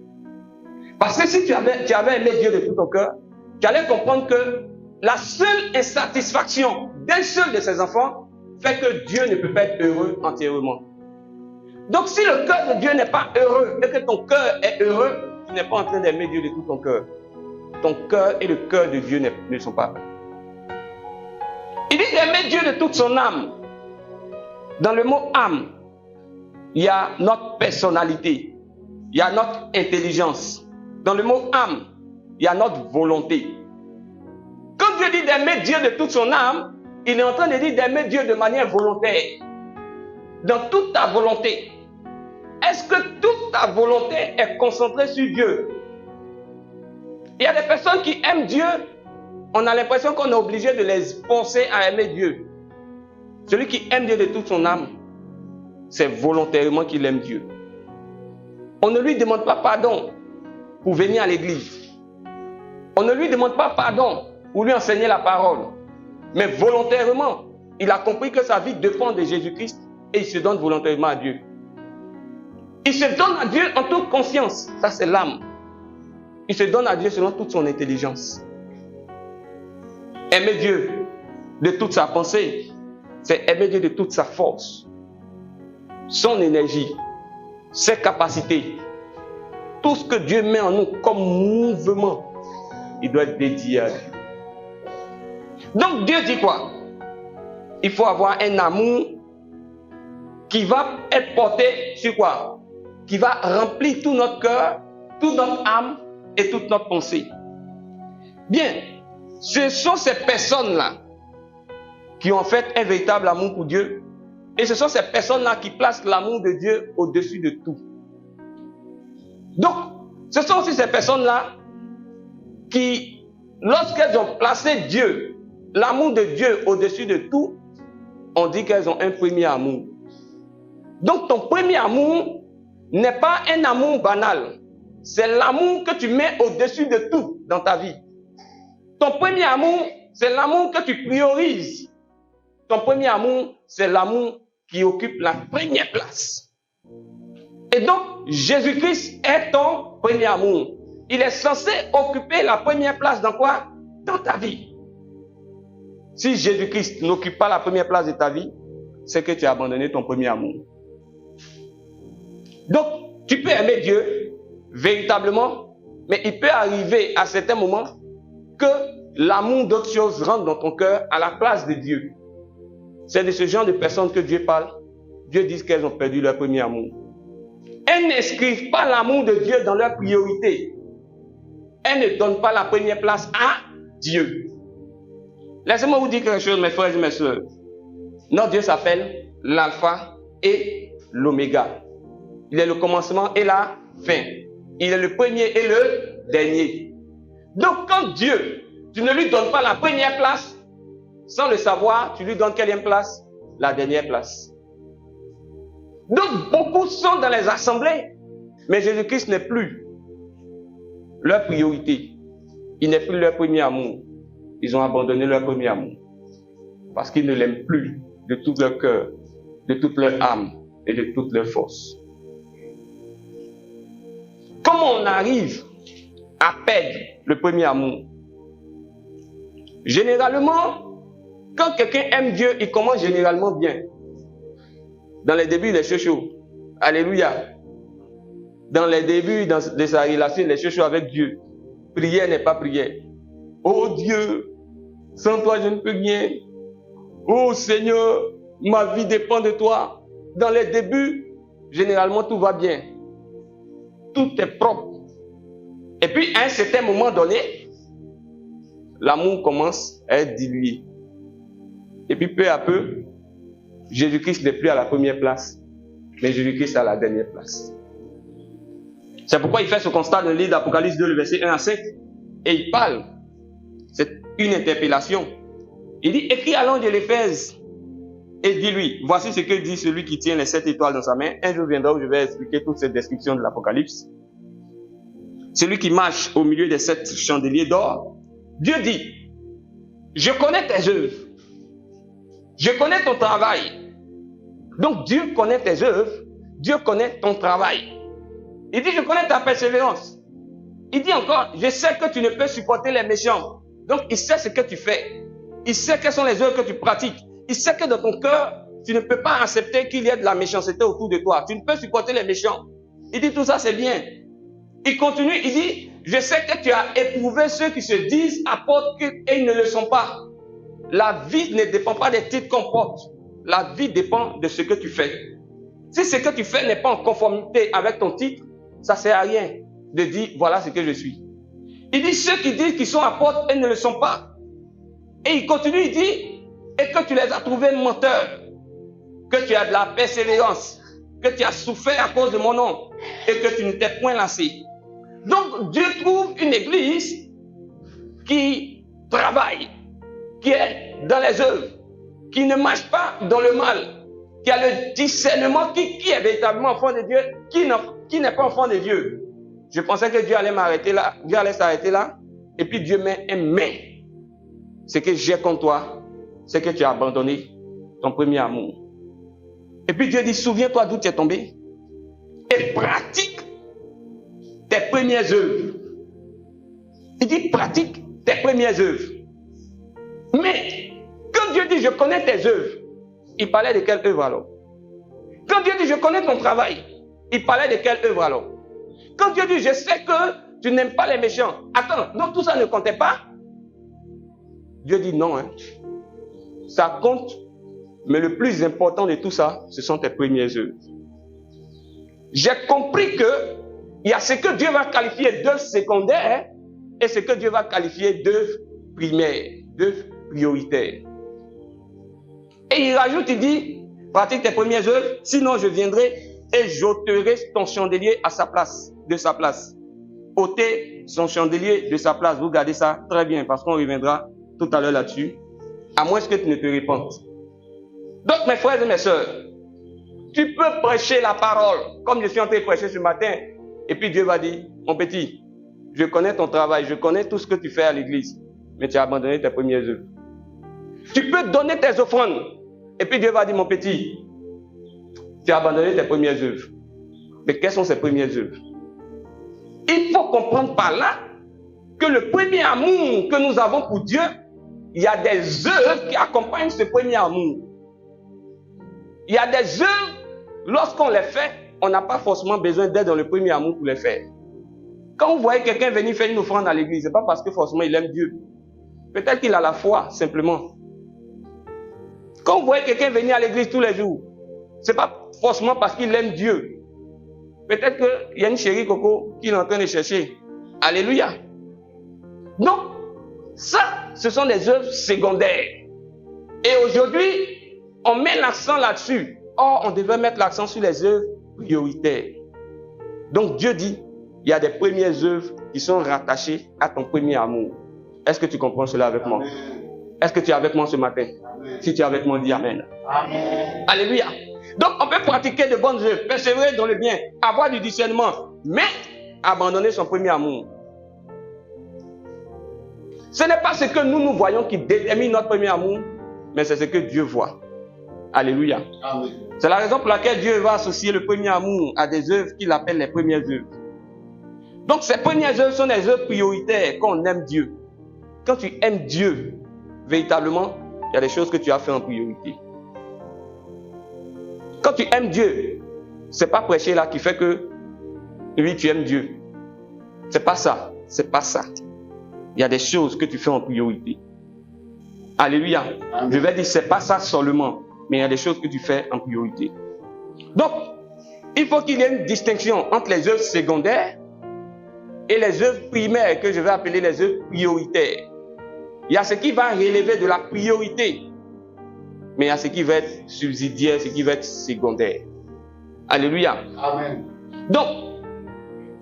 Parce que si tu avais aimé Dieu de tout ton cœur, tu allais comprendre que la seule insatisfaction d'un seul de ses enfants fait que Dieu ne peut pas être heureux entièrement. Donc si le cœur de Dieu n'est pas heureux et que ton cœur est heureux, tu n'es pas en train d'aimer Dieu de tout ton cœur. Ton cœur et le cœur de Dieu ne sont pas. Il dit d'aimer Dieu de toute son âme. Dans le mot âme, il y a notre personnalité, il y a notre intelligence. Dans le mot âme, il y a notre volonté. Quand Dieu dit d'aimer Dieu de toute son âme, il est en train de dire d'aimer Dieu de manière volontaire. Dans toute ta volonté. Est-ce que toute ta volonté est concentrée sur Dieu? Il y a des personnes qui aiment Dieu, on a l'impression qu'on est obligé de les forcer à aimer Dieu. Celui qui aime Dieu de toute son âme, c'est volontairement qu'il aime Dieu. On ne lui demande pas pardon pour venir à l'église. On ne lui demande pas pardon pour lui enseigner la parole. Mais volontairement, il a compris que sa vie dépend de Jésus-Christ et il se donne volontairement à Dieu. Il se donne à Dieu en toute conscience. Ça, c'est l'âme. Il se donne à Dieu selon toute son intelligence. Aimer Dieu de toute sa pensée, c'est aimer Dieu de toute sa force, son énergie, ses capacités. Tout ce que Dieu met en nous comme mouvement, il doit être dédié à Dieu. Donc Dieu dit quoi? Il faut avoir un amour qui va être porté sur quoi? Qui va remplir tout notre cœur, toute notre âme et toute notre pensée. Bien, ce sont ces personnes-là qui ont en fait un véritable amour pour Dieu. Et ce sont ces personnes-là qui placent l'amour de Dieu au-dessus de tout. Donc, ce sont aussi ces personnes-là qui, lorsqu'elles ont placé Dieu, l'amour de Dieu au-dessus de tout, on dit qu'elles ont un premier amour. Donc, ton premier amour n'est pas un amour banal. C'est l'amour que tu mets au-dessus de tout dans ta vie. Ton premier amour, c'est l'amour que tu priorises. Ton premier amour, c'est l'amour qui occupe la première place. Et donc, Jésus-Christ est ton premier amour. Il est censé occuper la première place dans quoi? Dans ta vie. Si Jésus-Christ n'occupe pas la première place de ta vie, c'est que tu as abandonné ton premier amour. Donc, tu peux aimer Dieu véritablement, mais il peut arriver à certains moments que l'amour d'autres choses rentre dans ton cœur à la place de Dieu. C'est de ce genre de personnes que Dieu parle. Dieu dit qu'elles ont perdu leur premier amour. Elles n'inscrivent pas l'amour de Dieu dans leur priorité. Elles ne donnent pas la première place à Dieu. Laissez-moi vous dire quelque chose, mes frères et mes sœurs. Notre Dieu s'appelle l'alpha et l'oméga. Il est le commencement et la fin. Il est le premier et le dernier. Donc quand Dieu, tu ne lui donnes pas la première place, sans le savoir, tu lui donnes quelle place? La dernière place. Donc beaucoup sont dans les assemblées, mais Jésus-Christ n'est plus leur priorité. Il n'est plus leur premier amour. Ils ont abandonné leur premier amour. Parce qu'ils ne l'aiment plus de tout leur cœur, de toute leur âme et de toute leur force. Comment on arrive à perdre le premier amour? Généralement, quand quelqu'un aime Dieu, il commence généralement bien. Dans les débuts, il est chaud. Alléluia. Dans les débuts de sa relation, il est chaud avec Dieu. Prière n'est pas prière. Oh Dieu, sans toi je ne peux rien. Oh Seigneur, ma vie dépend de toi. Dans les débuts, généralement tout va bien. Tout est propre. Et puis à un certain moment donné, l'amour commence à être dilué. Et puis peu à peu, Jésus-Christ n'est plus à la première place, mais Jésus-Christ est à la dernière place. C'est pourquoi il fait ce constat dans le livre d'Apocalypse 2, le verset 1 à 5. Et il parle. C'est une interpellation. Il dit, écris à l'ange de l'Éphèse et dis-lui, voici ce que dit celui qui tient les 7 étoiles dans sa main. Un jour viendra où je vais expliquer toute cette description de l'Apocalypse. Celui qui marche au milieu des 7 chandeliers d'or. Dieu dit, je connais tes œuvres. Je connais ton travail. Donc Dieu connaît tes œuvres. Dieu connaît ton travail. Il dit, je connais ta persévérance. Il dit encore, je sais que tu ne peux supporter les méchants. Donc il sait ce que tu fais. Il sait quelles sont les œuvres que tu pratiques. Il sait que dans ton cœur, tu ne peux pas accepter qu'il y ait de la méchanceté autour de toi. Tu ne peux supporter les méchants. Il dit, tout ça c'est bien. Il continue, il dit, je sais que tu as éprouvé ceux qui se disent apôtres et ils ne le sont pas. La vie ne dépend pas des titres qu'on porte. La vie dépend de ce que tu fais. Si ce que tu fais n'est pas en conformité avec ton titre, ça ne sert à rien de dire, voilà ce que je suis. Il dit, ceux qui disent qu'ils sont apôtres et ne le sont pas. Et il continue, il dit, et que tu les as trouvés menteurs, que tu as de la persévérance, que tu as souffert à cause de mon nom, et que tu ne t'es point lassé. Donc, Dieu trouve une église qui travaille, qui est dans les œuvres, qui ne marche pas dans le mal, qui a le discernement, qui est véritablement enfant de Dieu, qui n'est pas enfant de Dieu. Je pensais que Dieu allait m'arrêter là, Dieu allait s'arrêter là, et puis Dieu met un mais. Ce que j'ai contre toi, c'est que tu as abandonné ton premier amour. Et puis Dieu dit, souviens-toi d'où tu es tombé, et pratique tes premières œuvres. Il dit, pratique tes premières œuvres. Mais, quand Dieu dit, je connais tes œuvres, il parlait de quelle œuvre alors? Quand Dieu dit, je connais ton travail, il parlait de quelle œuvre alors? Quand Dieu dit, je sais que tu n'aimes pas les méchants, attends, donc tout ça ne comptait pas? Dieu dit non, hein. Ça compte, mais le plus important de tout ça, ce sont tes premières œuvres. J'ai compris que il y a ce que Dieu va qualifier d'œuvres secondaires et ce que Dieu va qualifier d'œuvres primaires, d'œuvres prioritaires. Et il rajoute, il dit, pratique tes premières œuvres, sinon je viendrai et j'ôterai ton chandelier à sa place, de sa place. Ôter son chandelier de sa place, vous gardez ça très bien parce qu'on reviendra tout à l'heure là-dessus, à moins que tu ne te répandes. Donc mes frères et mes sœurs, tu peux prêcher la parole, comme je suis en train de prêcher ce matin, et puis Dieu va dire, mon petit, je connais ton travail, je connais tout ce que tu fais à l'église, mais tu as abandonné tes premières œuvres. Tu peux donner tes offrandes, et puis Dieu va dire, mon petit, tu as abandonné tes premières œuvres. Mais quelles sont ces premières œuvres? Il faut comprendre par là que le premier amour que nous avons pour Dieu, il y a des œuvres qui accompagnent ce premier amour. Il y a des œuvres, lorsqu'on les fait, on n'a pas forcément besoin d'être dans le premier amour pour les faire. Quand vous voyez quelqu'un venir faire une offrande à l'église, ce n'est pas parce que forcément il aime Dieu. Peut-être qu'il a la foi, simplement. Quand vous voyez quelqu'un venir à l'église tous les jours, ce n'est pas forcément parce qu'il aime Dieu. Peut-être qu'il y a une chérie coco qu'il est en train de chercher. Alléluia. Donc, ça, ce sont des œuvres secondaires. Et aujourd'hui, on met l'accent là-dessus. Or, on devait mettre l'accent sur les œuvres prioritaires. Donc, Dieu dit, il y a des premières œuvres qui sont rattachées à ton premier amour. Est-ce que tu comprends cela avec moi? Est-ce que tu es avec moi ce matin? Amen. Si tu es avec moi, dis Amen. Amen. Alléluia. Donc, on peut pratiquer de bonnes œuvres, persévérer dans le bien, avoir du discernement, mais abandonner son premier amour. Ce n'est pas ce que nous voyons qui détermine notre premier amour, mais c'est ce que Dieu voit. Alléluia. Amen. C'est la raison pour laquelle Dieu va associer le premier amour à des œuvres qu'il appelle les premières œuvres. Donc ces premières œuvres sont des œuvres prioritaires quand on aime Dieu. Quand tu aimes Dieu, véritablement, il y a des choses que tu as fait en priorité. Quand tu aimes Dieu, c'est pas prêcher là qui fait que oui, tu aimes Dieu. C'est pas ça. C'est pas ça. Il y a des choses que tu fais en priorité. Alléluia. Amen. Je vais dire, c'est pas ça seulement, mais il y a des choses que tu fais en priorité. Donc, il faut qu'il y ait une distinction entre les œuvres secondaires et les œuvres primaires que je vais appeler les œuvres prioritaires. Il y a ce qui va relever de la priorité, mais il y a ce qui va être subsidiaire, ce qui va être secondaire. Alléluia. Amen. Donc,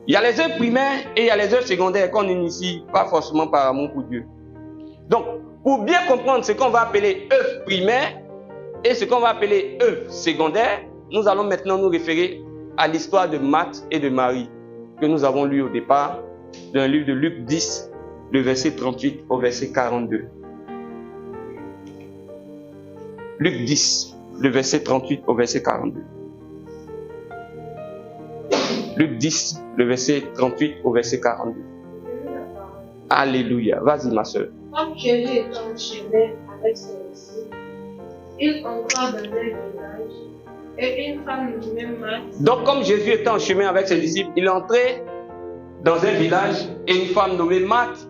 il y a les œuvres primaires et il y a les œuvres secondaires qu'on initie pas forcément par amour pour Dieu. Donc, pour bien comprendre ce qu'on va appeler œuvres primaires et ce qu'on va appeler œuvres secondaires, nous allons maintenant nous référer à l'histoire de Marthe et de Marie que nous avons lu au départ d'un livre de Luc 10, le verset 38 au verset 42. Luc 10, le verset 38 au verset 42. Luc 10, le verset 38 au verset 42. Alléluia. Vas-y, ma soeur. Comme Jésus était en chemin avec ses disciples, il entra dans un village et une femme nommée Marthe. Donc, comme Jésus était en chemin avec ses disciples, il entrait dans un village et une femme nommée Marthe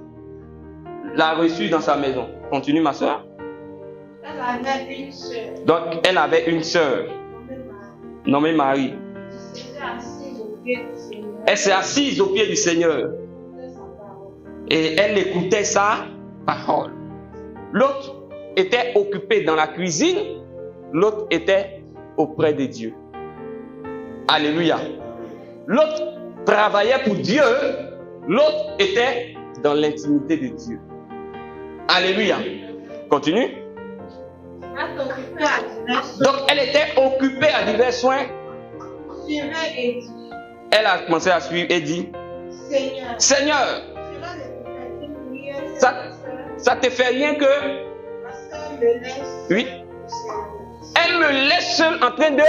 l'a reçu dans sa maison. Continue, ma soeur. Elle avait une sœur Donc, elle avait une sœur nommée Marie, nommée Marie. qui s'était assise au pied du Seigneur. Elle s'est assise au pied du Seigneur Écoutait sa parole. et elle écoutait sa parole. L'autre était occupé dans la cuisine, l'autre était auprès de Dieu. Alléluia. L'autre travaillait pour Dieu, l'autre était dans l'intimité de Dieu. Alléluia. Continue. Marthe occupée à divers soins, Donc, elle était occupée à divers soins. suivait et dit, Elle a commencé à suivre et dit, Seigneur, Seigneur, cela ne te fait-il prier Ça- ma sœur? ça te fait rien que... Ma sœur me laisse Oui. servir. Elle me laisse seule en train de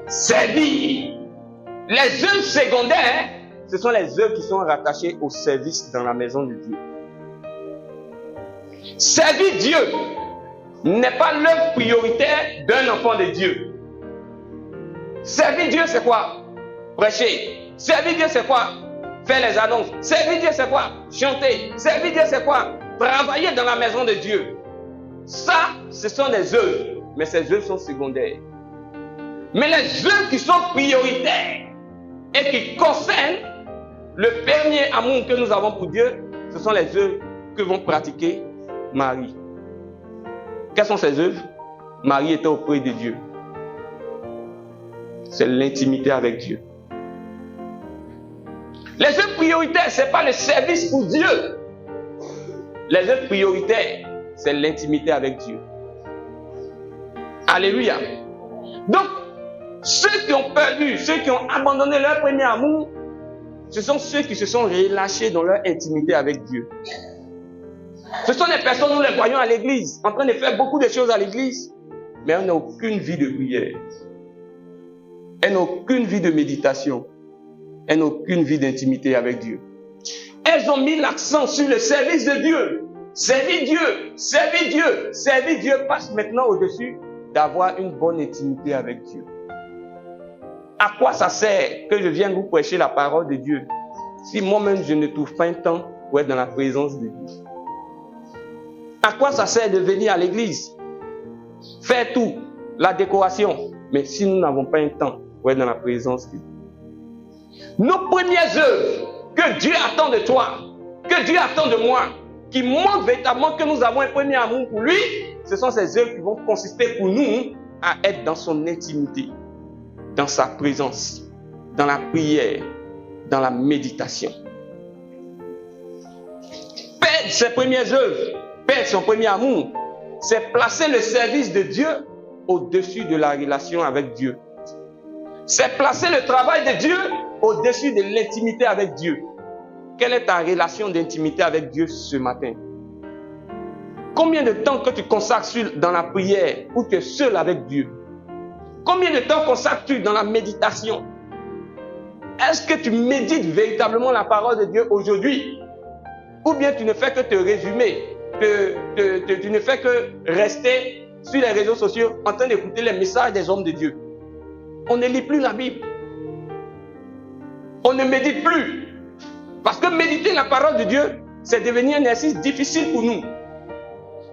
servir. Les œuvres secondaires, ce sont les œuvres qui sont rattachées au service dans la maison de Dieu. Servir Dieu n'est pas l'œuvre prioritaire d'un enfant de Dieu. Servir Dieu, c'est quoi? Prêcher. Servir Dieu, c'est quoi? Faire les annonces. Servir Dieu, c'est quoi? Chanter. Servir Dieu, c'est quoi? Travailler dans la maison de Dieu. Ça, ce sont des œuvres, mais ces œuvres sont secondaires. Mais les œuvres qui sont prioritaires et qui concernent le premier amour que nous avons pour Dieu, ce sont les œuvres que vont pratiquer Marie. Quelles sont ces œuvres? Marie était auprès de Dieu. C'est l'intimité avec Dieu. Les œuvres prioritaires, ce n'est pas le service pour Dieu. Les œuvres prioritaires, c'est l'intimité avec Dieu. Alléluia. Donc, ceux qui ont perdu, ceux qui ont abandonné leur premier amour, ce sont ceux qui se sont relâchés dans leur intimité avec Dieu. Ce sont des personnes, nous les voyons à l'église, en train de faire beaucoup de choses à l'église, mais elles n'ont aucune vie de prière. Elles n'ont aucune vie de méditation. Elles n'ont aucune vie d'intimité avec Dieu. Elles ont mis l'accent sur le service de Dieu. Servir Dieu, servir Dieu, servir Dieu passe maintenant au-dessus d'avoir une bonne intimité avec Dieu. À quoi ça sert que je vienne vous prêcher la parole de Dieu si moi-même je ne trouve pas un temps pour être dans la présence de Dieu? À quoi ça sert de venir à l'église, faire tout, la décoration, mais si nous n'avons pas un temps pour être dans la présence de Dieu? Nos premières œuvres que Dieu attend de toi, que Dieu attend de moi, qui montrent véritablement que nous avons un premier amour pour lui, ce sont ces œuvres qui vont consister pour nous à être dans son intimité, dans sa présence, dans la prière, dans la méditation. Perdre ses premières œuvres, perdre son premier amour, c'est placer le service de Dieu au-dessus de la relation avec Dieu. C'est placer le travail de Dieu au-dessus de l'intimité avec Dieu. Quelle est ta relation d'intimité avec Dieu ce matin? Combien de temps que tu consacres dans la prière où tu es seul avec Dieu? Combien de temps consacres-tu dans la méditation? Est-ce que tu médites véritablement la parole de Dieu aujourd'hui? Ou bien tu ne fais que te résumer, tu ne fais que rester sur les réseaux sociaux en train d'écouter les messages des hommes de Dieu? On ne lit plus la Bible. On ne médite plus. Parce que méditer la parole de Dieu, c'est devenu un exercice difficile pour nous.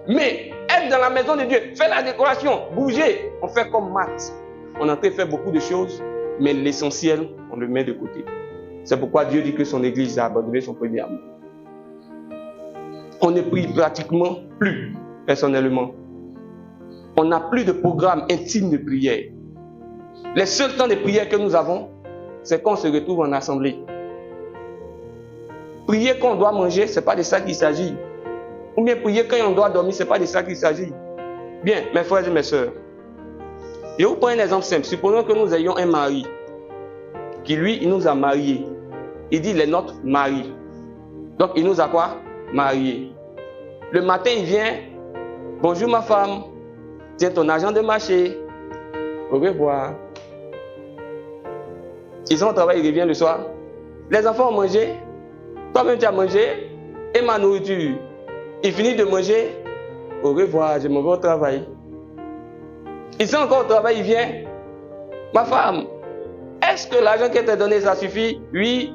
Mais être dans la maison de Dieu, faire la décoration, bouger, on fait comme Matt. On est en train de faire beaucoup de choses, mais l'essentiel, on le met de côté. C'est pourquoi Dieu dit que son église a abandonné son premier amour. On ne prie pratiquement plus, personnellement. On n'a plus de programme intime de prière. Les seuls temps de prière que nous avons, c'est quand on se retrouve en assemblée. Prier quand on doit manger, ce n'est pas de ça qu'il s'agit. Ou bien prier quand on doit dormir, ce n'est pas de ça qu'il s'agit. Bien, mes frères et mes sœurs, je vous prends un exemple simple. Supposons que nous ayons un mari qui, lui, il nous a mariés. Il dit, il est notre mari. Donc, il nous a quoi? Mariés. Le matin, il vient. Bonjour ma femme. Tiens ton argent de marché. Au revoir. Ils sont au travail, il revient le soir. Les enfants ont mangé. Toi-même, tu as mangé. Et ma nourriture. Il finit de manger. Au revoir, je m'en vais au travail. Ils sont encore au travail, il vient. Ma femme, est-ce que l'argent qu'elle t'a donné, ça suffit? Oui.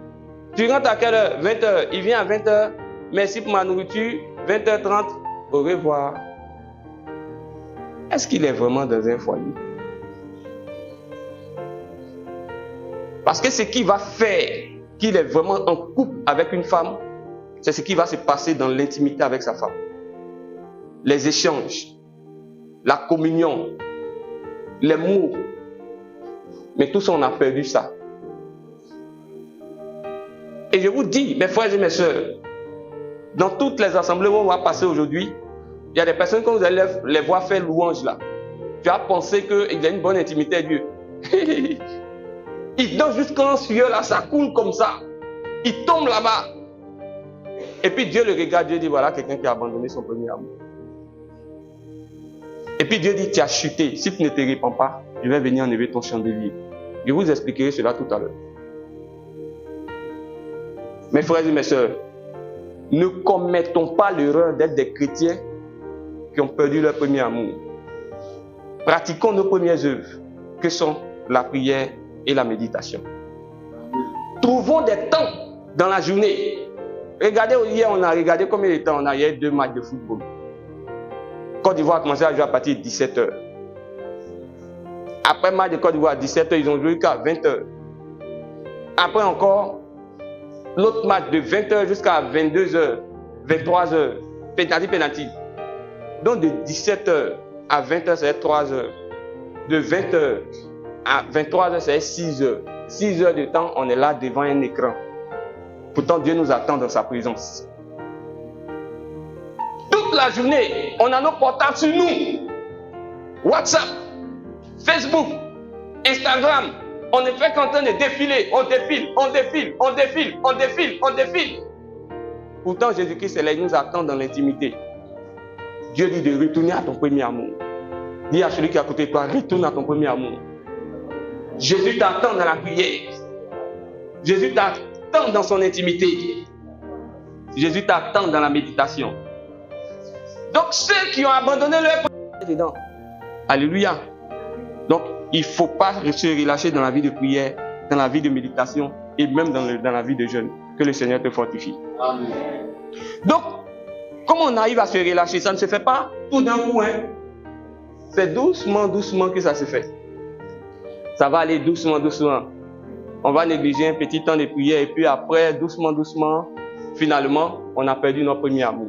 Tu rentres à quelle heure? 20h. Il vient à 20h. Merci pour ma nourriture. 20h30. Au revoir. Est-ce qu'il est vraiment dans un foyer? Parce que ce qui va faire qu'il est vraiment en couple avec une femme, c'est ce qui va se passer dans l'intimité avec sa femme. Les échanges, la communion, les mots. Mais tout ça, on a perdu ça. Et je vous dis, mes frères et mes sœurs, dans toutes les assemblées où on va passer aujourd'hui, il y a des personnes, quand vous allez les voir faire louange là, tu as pensé qu'il a une bonne intimité avec Dieu. Il danse jusqu'en sueur là, ça coule comme ça. Il tombe là-bas. Et puis Dieu le regarde, Dieu dit, voilà quelqu'un qui a abandonné son premier amour. Et puis Dieu dit, tu as chuté. Si tu ne te répands pas, je vais venir enlever ton chandelier. Je vous expliquerai cela tout à l'heure. Mes frères et mes sœurs, ne commettons pas l'erreur d'être des chrétiens qui ont perdu leur premier amour. Pratiquons nos premières œuvres, que sont la prière et la méditation. Trouvons des temps dans la journée. Regardez, hier, on a regardé combien de temps on a. Il y a 2 matchs de football. Côte d'Ivoire a commencé à jouer à partir de 17h. Après le match de Côte d'Ivoire à 17h, ils ont joué jusqu'à 20h. Après encore, l'autre match de 20h jusqu'à 22h, 23h, penalty. Donc de 17h à 20h, c'est 3h. De 20h à 23h, c'est 6h. 6 heures de temps, on est là devant un écran. Pourtant, Dieu nous attend dans sa présence. Toute la journée, on a nos portables sur nous. WhatsApp, Facebook, Instagram. On ne fait qu'en train de défiler. On défile. Pourtant, Jésus-Christ est là, il nous attend dans l'intimité. Dieu dit de retourner à ton premier amour. Dis à celui qui est à côté de toi, retourne à ton premier amour. Jésus t'attend dans la prière. Jésus t'attend dans son intimité. Jésus t'attend dans la méditation. Donc ceux qui ont abandonné leur premier amour, alléluia. Donc il ne faut pas se relâcher dans la vie de prière, dans la vie de méditation et même dans la vie de jeûne. Que le Seigneur te fortifie. Amen. Donc, comment on arrive à se relâcher? Ça ne se fait pas tout d'un coup. C'est doucement que ça se fait. Ça va aller doucement. On va négliger un petit temps de prière et puis après, doucement, finalement, on a perdu notre premier amour.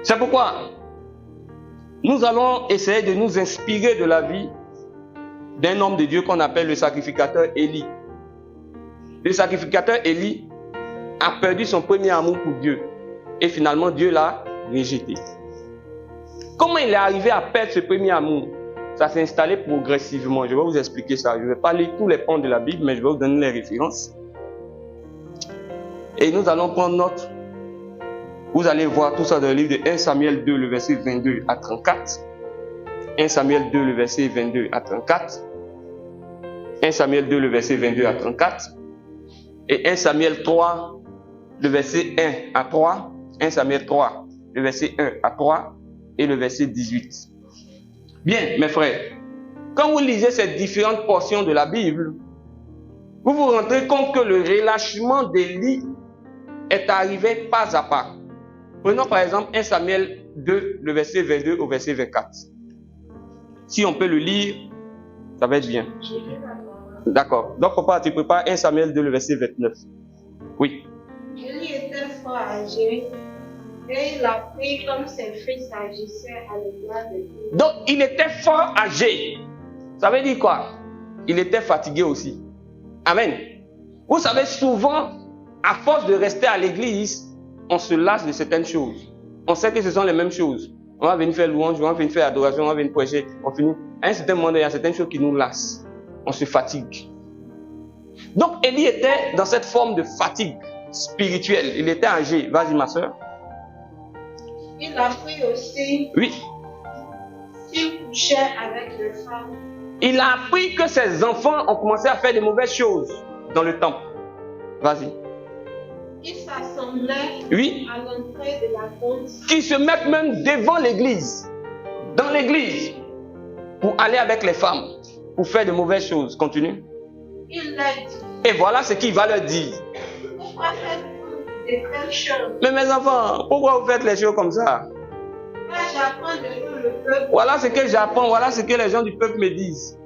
C'est pourquoi nous allons essayer de nous inspirer de la vie d'un homme de Dieu qu'on appelle le sacrificateur Élie. Le sacrificateur Élie a perdu son premier amour pour Dieu et finalement Dieu l'a rejeté. Comment il est arrivé à perdre ce premier amour? Ça s'est installé progressivement. Je vais vous expliquer ça. Je ne vais pas lire tous les points de la Bible, mais je vais vous donner les références. Et nous allons prendre note. Vous allez voir tout ça dans le livre de 1 Samuel 2, le verset 22 à 34. 1 Samuel 2, le verset 22 à 34. 1 Samuel 2, le verset 22 à 34. Et 1 Samuel 3, le verset 1 à 3. 1 Samuel 3, le verset 1 à 3 et le verset 18. Bien, mes frères, quand vous lisez ces différentes portions de la Bible, vous vous rendrez compte que le relâchement d'Élie est arrivé pas à pas. Prenons par exemple 1 Samuel 2, le verset 22 au verset 24. Si on peut le lire, ça va être bien. D'accord. Donc, papa, tu prépares 1 Samuel 2, le verset 29. Oui. Élie était fort âgé et il a pris comme ses fils agissaient à l'égard de Dieu. Donc, il était fort âgé. Ça veut dire quoi? Il était fatigué aussi. Amen. Vous savez, souvent, à force de rester à l'église, on se lasse de certaines choses. On sait que ce sont les mêmes choses. On va venir faire louange, on va venir faire adoration, on va venir prêcher, on finit. À un certain moment, il y a certaines choses qui nous lassent. On se fatigue. Donc, Élie était dans cette forme de fatigue spirituelle. Il était âgé. Vas-y, ma soeur. Il a pris aussi, Oui. il couchait avec les femmes. Il a appris que ses enfants ont commencé à faire de mauvaises choses dans le temple. Vas-y. Il s'assemblait Oui. à l'entrée de la tente. Qui se mettent même devant l'église, dans l'église, pour aller avec les femmes, pour faire de mauvaises choses. Continue. Il leur dit, Et voilà ce qu'il va leur dire. pourquoi faites-vous de telles choses? Mais mes enfants, pourquoi vous faites les choses comme ça? Moi, j'apprends de tout le peuple. Voilà ce que j'apprends, voilà ce que les gens du peuple me disent.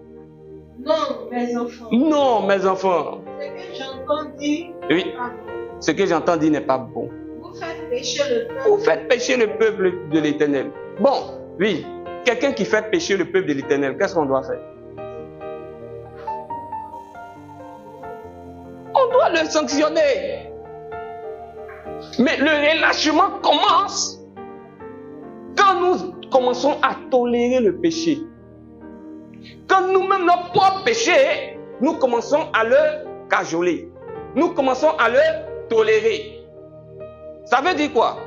Non, mes enfants. Non, mes enfants. Ce que j'entends dire Oui. n'est pas bon. Ce que j'entends dire n'est pas bon. Vous faites pécher le peuple. Vous faites pécher le peuple de l'Éternel. Bon, oui. Quelqu'un qui fait pécher le peuple de l'Éternel, qu'est-ce qu'on doit faire? On doit le sanctionner. Mais le relâchement commence quand nous commençons à tolérer le péché. Quand nous-mêmes, nos propres péchés, nous commençons à le cajoler. Nous commençons à le tolérer. Ça veut dire quoi?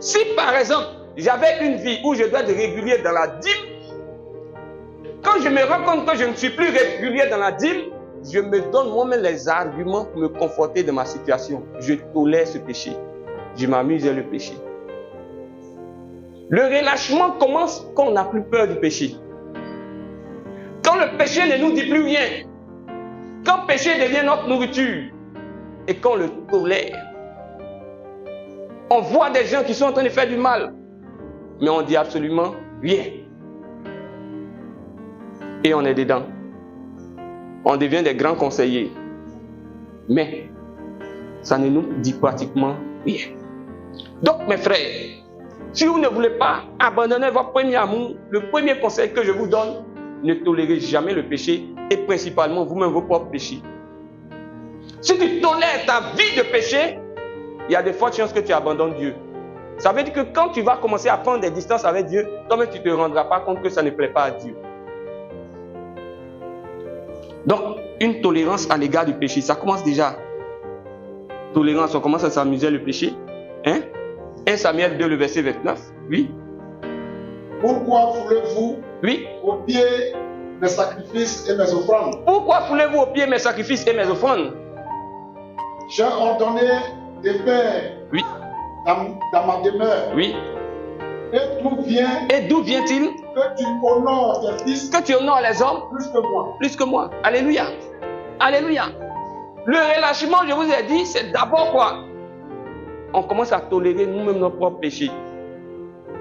Si par exemple, j'avais une vie où je dois être régulier dans la dîme, quand je me rends compte que je ne suis plus régulier dans la dîme, je me donne moi-même les arguments pour me conforter de ma situation. Je tolère ce péché. Je m'amuse à le péché. Le relâchement commence quand on n'a plus peur du péché. Quand le péché ne nous dit plus rien. Quand le péché devient notre nourriture. Et qu'on le tolère. On voit des gens qui sont en train de faire du mal. Mais on dit absolument rien. Et on est dedans. On devient des grands conseillers. Mais ça ne nous dit pratiquement rien. Donc mes frères, si vous ne voulez pas abandonner votre premier amour, le premier conseil que je vous donne, ne tolérez jamais le péché et principalement vous-même vos propres péchés. Si tu tolères ta vie de péché, il y a de fortes chances que tu abandonnes Dieu. Ça veut dire que quand tu vas commencer à prendre des distances avec Dieu, toi-même tu ne te rendras pas compte que ça ne plaît pas à Dieu. Donc, une tolérance à l'égard du péché, ça commence déjà. Tolérance, on commence à s'amuser le péché. Hein? 1 Samuel 2, le verset 29. Oui. Pourquoi foulez-vous Oui. aux pieds mes sacrifices et mes offrandes? Pourquoi foulez-vous aux pieds mes sacrifices et mes offrandes? J'ai ordonné de faire Oui. dans ma demeure. Oui. Et d'où vient-il? Que tu honores tes fils. Que tu honores les hommes plus que moi. Plus que moi. Alléluia. Alléluia. Le relâchement, je vous ai dit, c'est d'abord quoi? On commence à tolérer nous-mêmes nos propres péchés.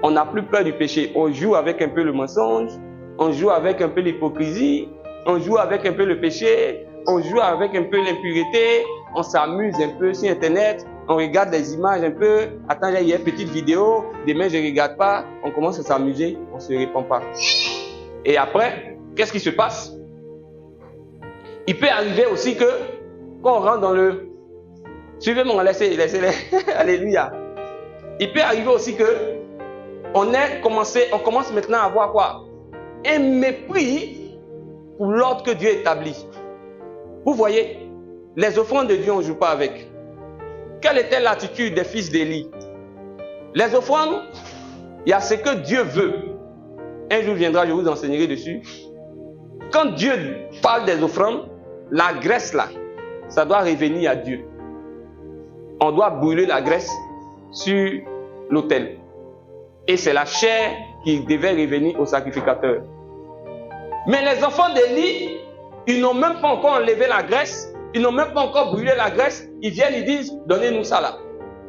On n'a plus peur du péché. On joue avec un peu le mensonge. On joue avec un peu l'hypocrisie. On joue avec un peu le péché. On joue avec un peu l'impureté. On s'amuse un peu sur Internet. On regarde des images un peu. Attends, il y a une petite vidéo. Demain, je ne regarde pas. On commence à s'amuser. On ne se répond pas. Et après, qu'est-ce qui se passe? Il peut arriver aussi que quand on rentre dans le... Suivez-moi, laissez-les. Alléluia. Il peut arriver aussi que on commence maintenant à avoir quoi? Un mépris pour l'ordre que Dieu établit. Vous voyez, les offrandes de Dieu, on ne joue pas avec. Quelle était l'attitude des fils d'Élie? Les offrandes, il y a ce que Dieu veut. Un jour viendra, je vous enseignerai dessus. Quand Dieu parle des offrandes, la graisse là, ça doit revenir à Dieu. On doit brûler la graisse sur l'autel. Et c'est la chair qui devait revenir au sacrificateur. Mais les enfants d'Élie, ils n'ont même pas encore enlevé la graisse, ils n'ont même pas encore brûlé la graisse. Ils viennent, ils disent, donnez-nous ça là.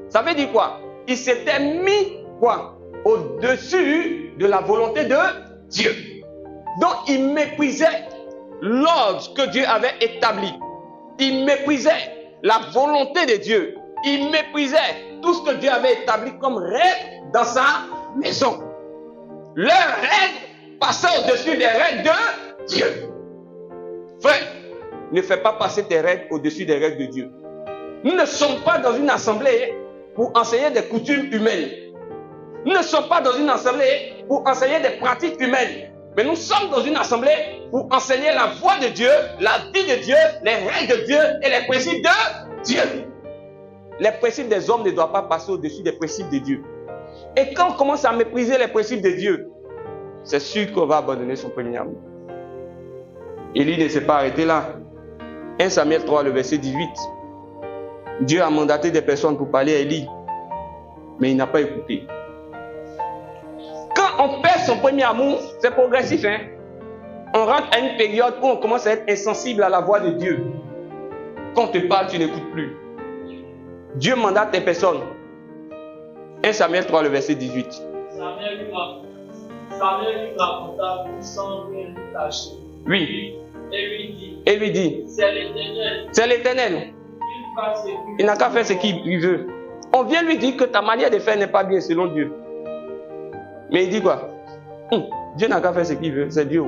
Ça veut dire quoi? Ils s'étaient mis quoi? Au-dessus de la volonté de Dieu. Donc ils méprisaient l'ordre que Dieu avait établi. Ils méprisaient la volonté de Dieu. Ils méprisaient tout ce que Dieu avait établi comme règle dans sa maison. Leurs règles passaient au-dessus des règles de Dieu. Frère, ne fais pas passer tes règles au-dessus des règles de Dieu. Nous ne sommes pas dans une assemblée pour enseigner des coutumes humaines. Nous ne sommes pas dans une assemblée pour enseigner des pratiques humaines. Mais nous sommes dans une assemblée pour enseigner la voix de Dieu, la vie de Dieu, les règles de Dieu et les principes de Dieu. Les principes des hommes ne doivent pas passer au-dessus des principes de Dieu. Et quand on commence à mépriser les principes de Dieu, c'est sûr qu'on va abandonner son premier amour. Élie ne s'est pas arrêté là. 1 Samuel 3, le verset 18. Dieu a mandaté des personnes pour parler à Élie, mais il n'a pas écouté. Quand on perd son premier amour, c'est progressif. On rentre à une période où on commence à être insensible à la voix de Dieu. Quand on te parle, tu n'écoutes plus. Dieu mandate des personnes. 1 Samuel 3, le verset 18. Samuel lui raconta tout sans rien lui cacher. Oui. Et lui dit, Et lui dit, c'est l'Éternel. c'est l'Éternel. Il n'a qu'à faire ce qu'il veut. On vient lui dire que ta manière de faire n'est pas bien selon Dieu. Mais il dit quoi? Dieu n'a qu'à faire ce qu'il veut, c'est Dieu.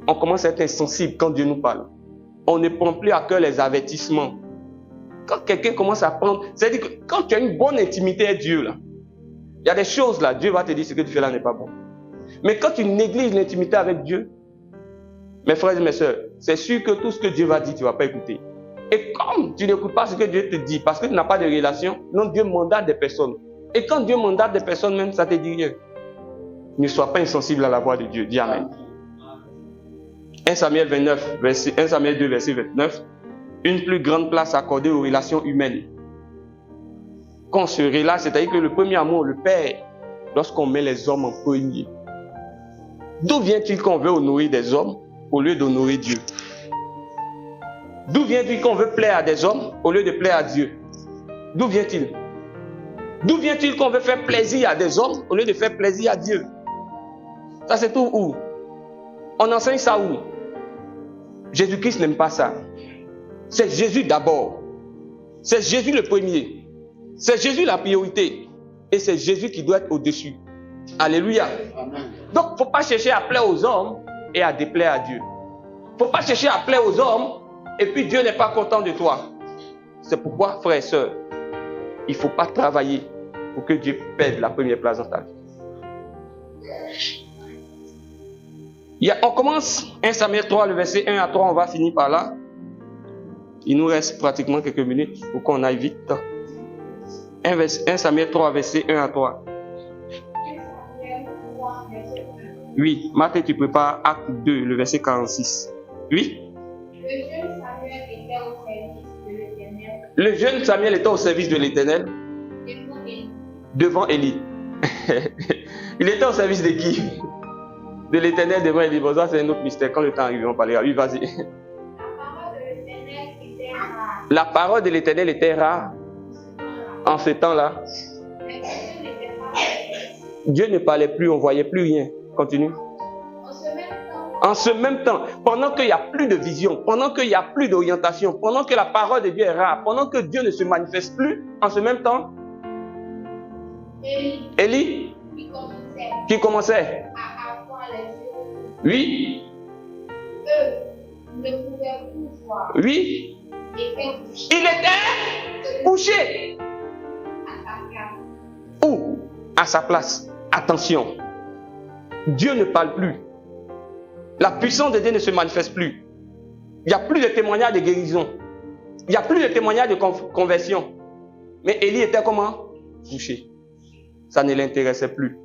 On commence à être insensible quand Dieu nous parle. On ne prend plus à cœur les avertissements. Quand quelqu'un commence à prendre, c'est-à-dire que quand tu as une bonne intimité avec Dieu, là, il y a des choses là, Dieu va te dire ce que tu fais là n'est pas bon. Mais quand tu négliges l'intimité avec Dieu, mes frères et mes sœurs, c'est sûr que tout ce que Dieu va dire, tu ne vas pas écouter. Et comme tu n'écoutes pas ce que Dieu te dit, parce que tu n'as pas de relation, non, Dieu mandate des personnes. Et quand Dieu mandate des personnes, même, ça te dit rien. Ne sois pas insensible à la voix de Dieu. Dis Amen. 1 Samuel 2, verset 29. Une plus grande place accordée aux relations humaines. Quand on se relâche, c'est-à-dire que le premier amour, le perd lorsqu'on met les hommes en premier. D'où vient-il qu'on veut honorer des hommes au lieu d'honorer Dieu? D'où vient-il qu'on veut plaire à des hommes au lieu de plaire à Dieu? D'où vient-il? D'où vient-il qu'on veut faire plaisir à des hommes au lieu de faire plaisir à Dieu? Ça c'est tout où? On enseigne ça où? Jésus-Christ n'aime pas ça. C'est Jésus d'abord. C'est Jésus le premier. C'est Jésus la priorité. Et c'est Jésus qui doit être au-dessus. Alléluia. Amen. Donc, il ne faut pas chercher à plaire aux hommes et à déplaire à Dieu. Il ne faut pas chercher à plaire aux hommes et puis Dieu n'est pas content de toi. C'est pourquoi, frères et sœurs, il ne faut pas travailler pour que Dieu perde la première place dans ta vie. On commence 1 Samuel 3, le verset 1 à 3, on va finir par là. Il nous reste pratiquement quelques minutes pour qu'on aille vite. 1 Samuel 3, verset 1 à 3. Oui, Marthe, tu prépares acte 2, le verset 46. Oui. Le jeune Samuel était au service de l'Éternel. Devant Élie. Il était au service de qui? De l'Éternel devant Élie. Bon, ça c'est un autre mystère. Quand le temps arrive, on parlera. Oui, vas-y. La parole de l'Éternel était rare en ce temps-là. Dieu ne parlait plus, on ne voyait plus rien. Continue. En ce même temps, pendant qu'il n'y a plus de vision, pendant qu'il n'y a plus d'orientation, pendant que la parole de Dieu est rare, pendant que Dieu ne se manifeste plus, en ce même temps, Élie, qui commençait à avoir les yeux. Oui. Eux ne pouvaient plus voir. Oui. Il était couché. Où? À sa place. Attention. Dieu ne parle plus. La puissance de Dieu ne se manifeste plus. Il n'y a plus de témoignage de guérison. Il n'y a plus de témoignage de conversion. Mais Élie était comment? Couché. Ça ne l'intéressait plus.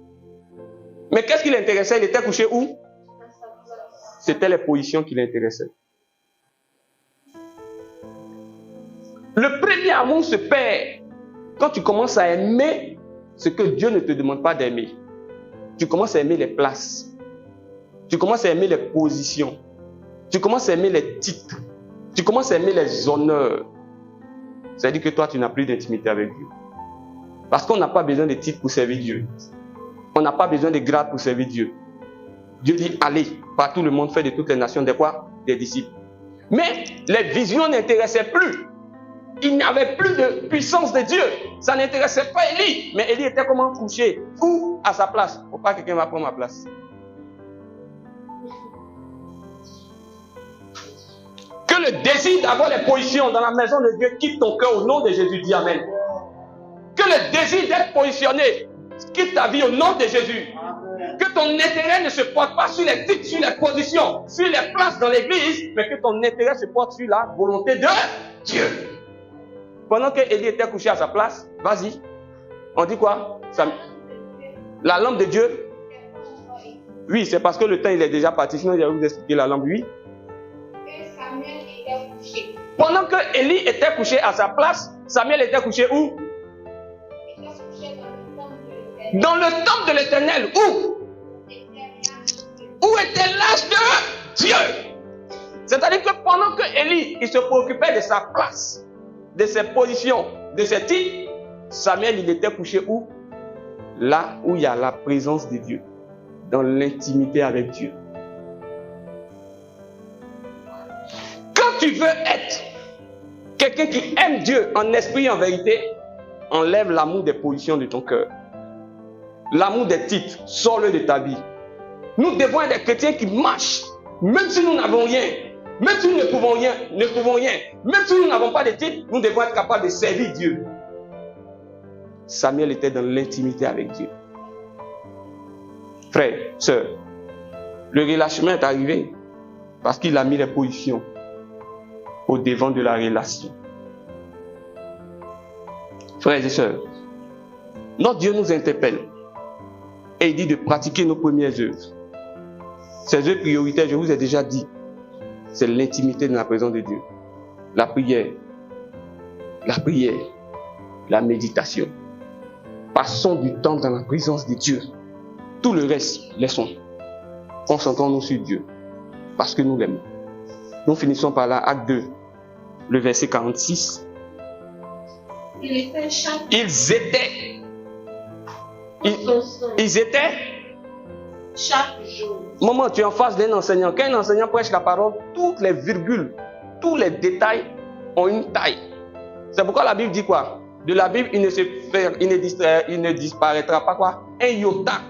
Mais qu'est-ce qui l'intéressait? Il était couché où? à sa place. C'était les positions qui l'intéressaient. Le premier amour se perd quand tu commences à aimer ce que Dieu ne te demande pas d'aimer. Tu commences à aimer les places. Tu commences à aimer les positions. Tu commences à aimer les titres. Tu commences à aimer les honneurs. Ça veut dire que toi, tu n'as plus d'intimité avec Dieu. Parce qu'on n'a pas besoin de titres pour servir Dieu. On n'a pas besoin de grades pour servir Dieu. Dieu dit, allez, partout le monde fait de toutes les nations des quoi? Des disciples. Mais les visions n'intéressaient plus. Il n'y avait plus de puissance de Dieu. Ça n'intéressait pas Élie. Mais Élie était comment couché? Où? À sa place. Faut pas que quelqu'un va prendre ma place. Que le désir d'avoir les positions dans la maison de Dieu quitte ton cœur au nom de Jésus. Dis Amen. Que le désir d'être positionné quitte ta vie au nom de Jésus. Que ton intérêt ne se porte pas sur les titres, sur les positions, sur les places dans l'église, mais que ton intérêt se porte sur la volonté de Dieu. Pendant que Élie était couché à sa place, vas-y. On dit quoi? La lampe de Dieu. Oui, c'est parce que le temps il est déjà parti. Sinon, je vais vous expliquer la lampe. Oui. Et Samuel était couché. Pendant que Élie était couché à sa place, Samuel était couché où? Il était couché dans le temple de l'Éternel. Dans le temple de l'Éternel. Où? Où était l'âge de Dieu? C'est-à-dire que pendant que Élie il se préoccupait de sa place, de ses positions, de ses titres, Samuel il était couché où? Là où il y a la présence de Dieu, dans l'intimité avec Dieu. Quand tu veux être quelqu'un qui aime Dieu en esprit et en vérité, enlève l'amour des positions de ton cœur. L'amour des titres, sors-le de ta vie. Nous devons être des chrétiens qui marchent, même si nous n'avons rien, même si nous ne pouvons rien, même si nous n'avons pas de titre, nous devons être capables de servir Dieu. Samuel était dans l'intimité avec Dieu. Frère, sœur, le relâchement est arrivé parce qu'il a mis les positions au devant de la relation. Frères et sœurs, notre Dieu nous interpelle et il dit de pratiquer nos premières œuvres. Ces œuvres prioritaires, je vous ai déjà dit, c'est l'intimité de la présence de Dieu. La prière, la méditation. Passons du temps dans la présence de Dieu. Tout le reste, laissons. Concentrons-nous sur Dieu, parce que nous l'aimons. Nous finissons par là, acte 2, le verset 46. Ils étaient chaque jour. Maman, tu es en face d'un enseignant. Quand un enseignant prêche la parole, toutes les virgules, tous les détails ont une taille. C'est pourquoi la Bible dit quoi? De la Bible, il ne disparaîtra pas quoi? Un iota.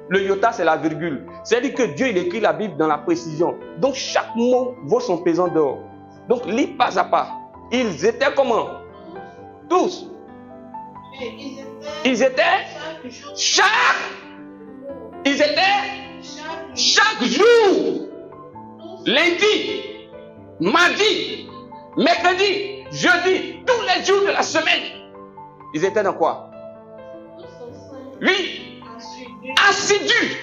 Le iota, c'est la virgule. C'est-à-dire que Dieu, il écrit la Bible dans la précision. Donc, chaque mot vaut son pesant d'or. Donc, lis pas à pas. Ils étaient comment? Tous. Ils étaient chaque jour. Lundi, mardi, mercredi, jeudi, tous les jours de la semaine. Ils étaient dans quoi? Oui. Assidus.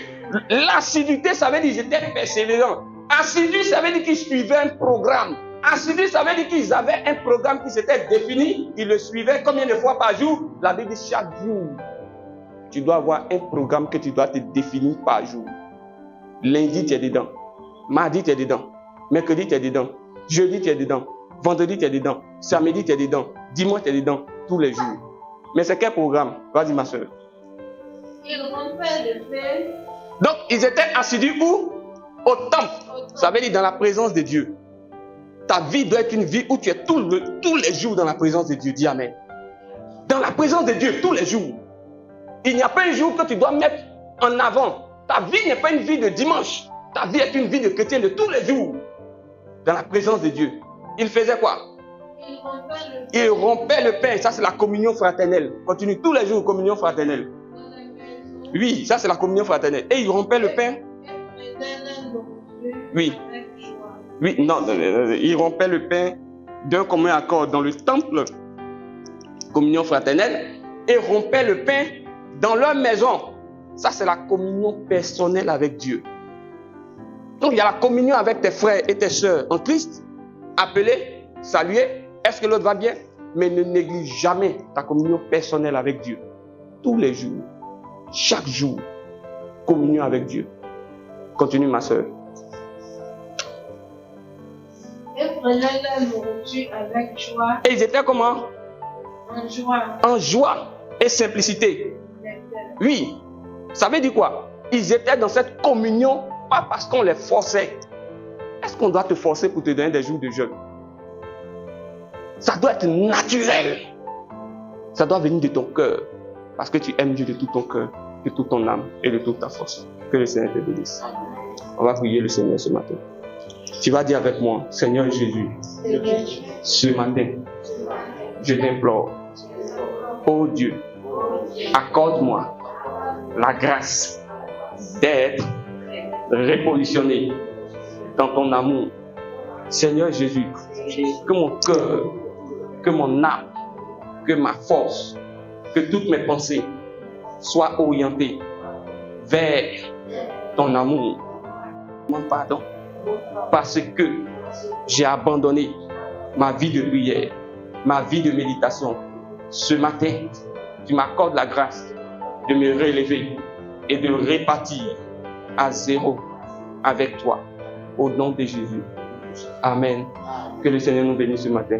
L'assiduité, ça veut dire qu'ils étaient persévérants. Assidus, ça veut dire qu'ils suivaient un programme. Assidus, ça veut dire qu'ils avaient un programme qui s'était défini. Ils le suivaient combien de fois par jour? La Bible dit chaque jour. Tu dois avoir un programme que tu dois te définir par jour. Lundi, tu es dedans. Mardi, tu es dedans. Mercredi, tu es dedans. Jeudi, tu es dedans. Vendredi, tu es dedans. Samedi, tu es dedans. Dimanche, tu es dedans. Tous les jours. Mais c'est quel programme? Vas-y, ma soeur. Ils rompaient le pain. Donc, ils étaient assidus où? Au temple. Ça veut dire dans la présence de Dieu. Ta vie doit être une vie où tu es tous les jours dans la présence de Dieu. Dis Amen. Dans la présence de Dieu, tous les jours. Il n'y a pas un jour que tu dois mettre en avant. Ta vie n'est pas une vie de dimanche. Ta vie est une vie de chrétien de tous les jours. Dans la présence de Dieu. Il faisait quoi? Il rompait le pain. Ça, c'est la communion fraternelle. Continue tous les jours, communion fraternelle. Oui, ça, c'est la communion fraternelle. Et il rompait le pain. Oui. Oui, non, il rompait le pain d'un commun accord dans le temple. Communion fraternelle. Et rompait le pain dans leur maison. Ça, c'est la communion personnelle avec Dieu. Donc, il y a la communion avec tes frères et tes sœurs en Christ. Appeler, saluer, est-ce que l'autre va bien? Mais ne néglige jamais ta communion personnelle avec Dieu. Tous les jours, chaque jour, communion avec Dieu. Continue, ma sœur. Et prenez la nourriture avec joie. Et ils étaient comment? En joie. En joie et simplicité. Oui. Ça veut dire quoi? Ils étaient dans cette communion, pas parce qu'on les forçait. Est-ce qu'on doit te forcer pour te donner des jours de jeûne? Ça doit être naturel. Ça doit venir de ton cœur. Parce que tu aimes Dieu de tout ton cœur, de toute ton âme et de toute ta force. Que le Seigneur te bénisse. On va prier le Seigneur ce matin. Tu vas dire avec moi, Seigneur Jésus, ce matin, je t'implore, ô Dieu, accorde-moi la grâce d'être répositionné dans ton amour. Seigneur Jésus, que mon cœur, que mon âme, que ma force, que toutes mes pensées soient orientées vers ton amour. Pardon, parce que j'ai abandonné ma vie de prière, ma vie de méditation. Ce matin, tu m'accordes la grâce de me relever et de repartir à zéro avec toi. Au nom de Jésus. Amen. Que le Seigneur nous bénisse ce matin.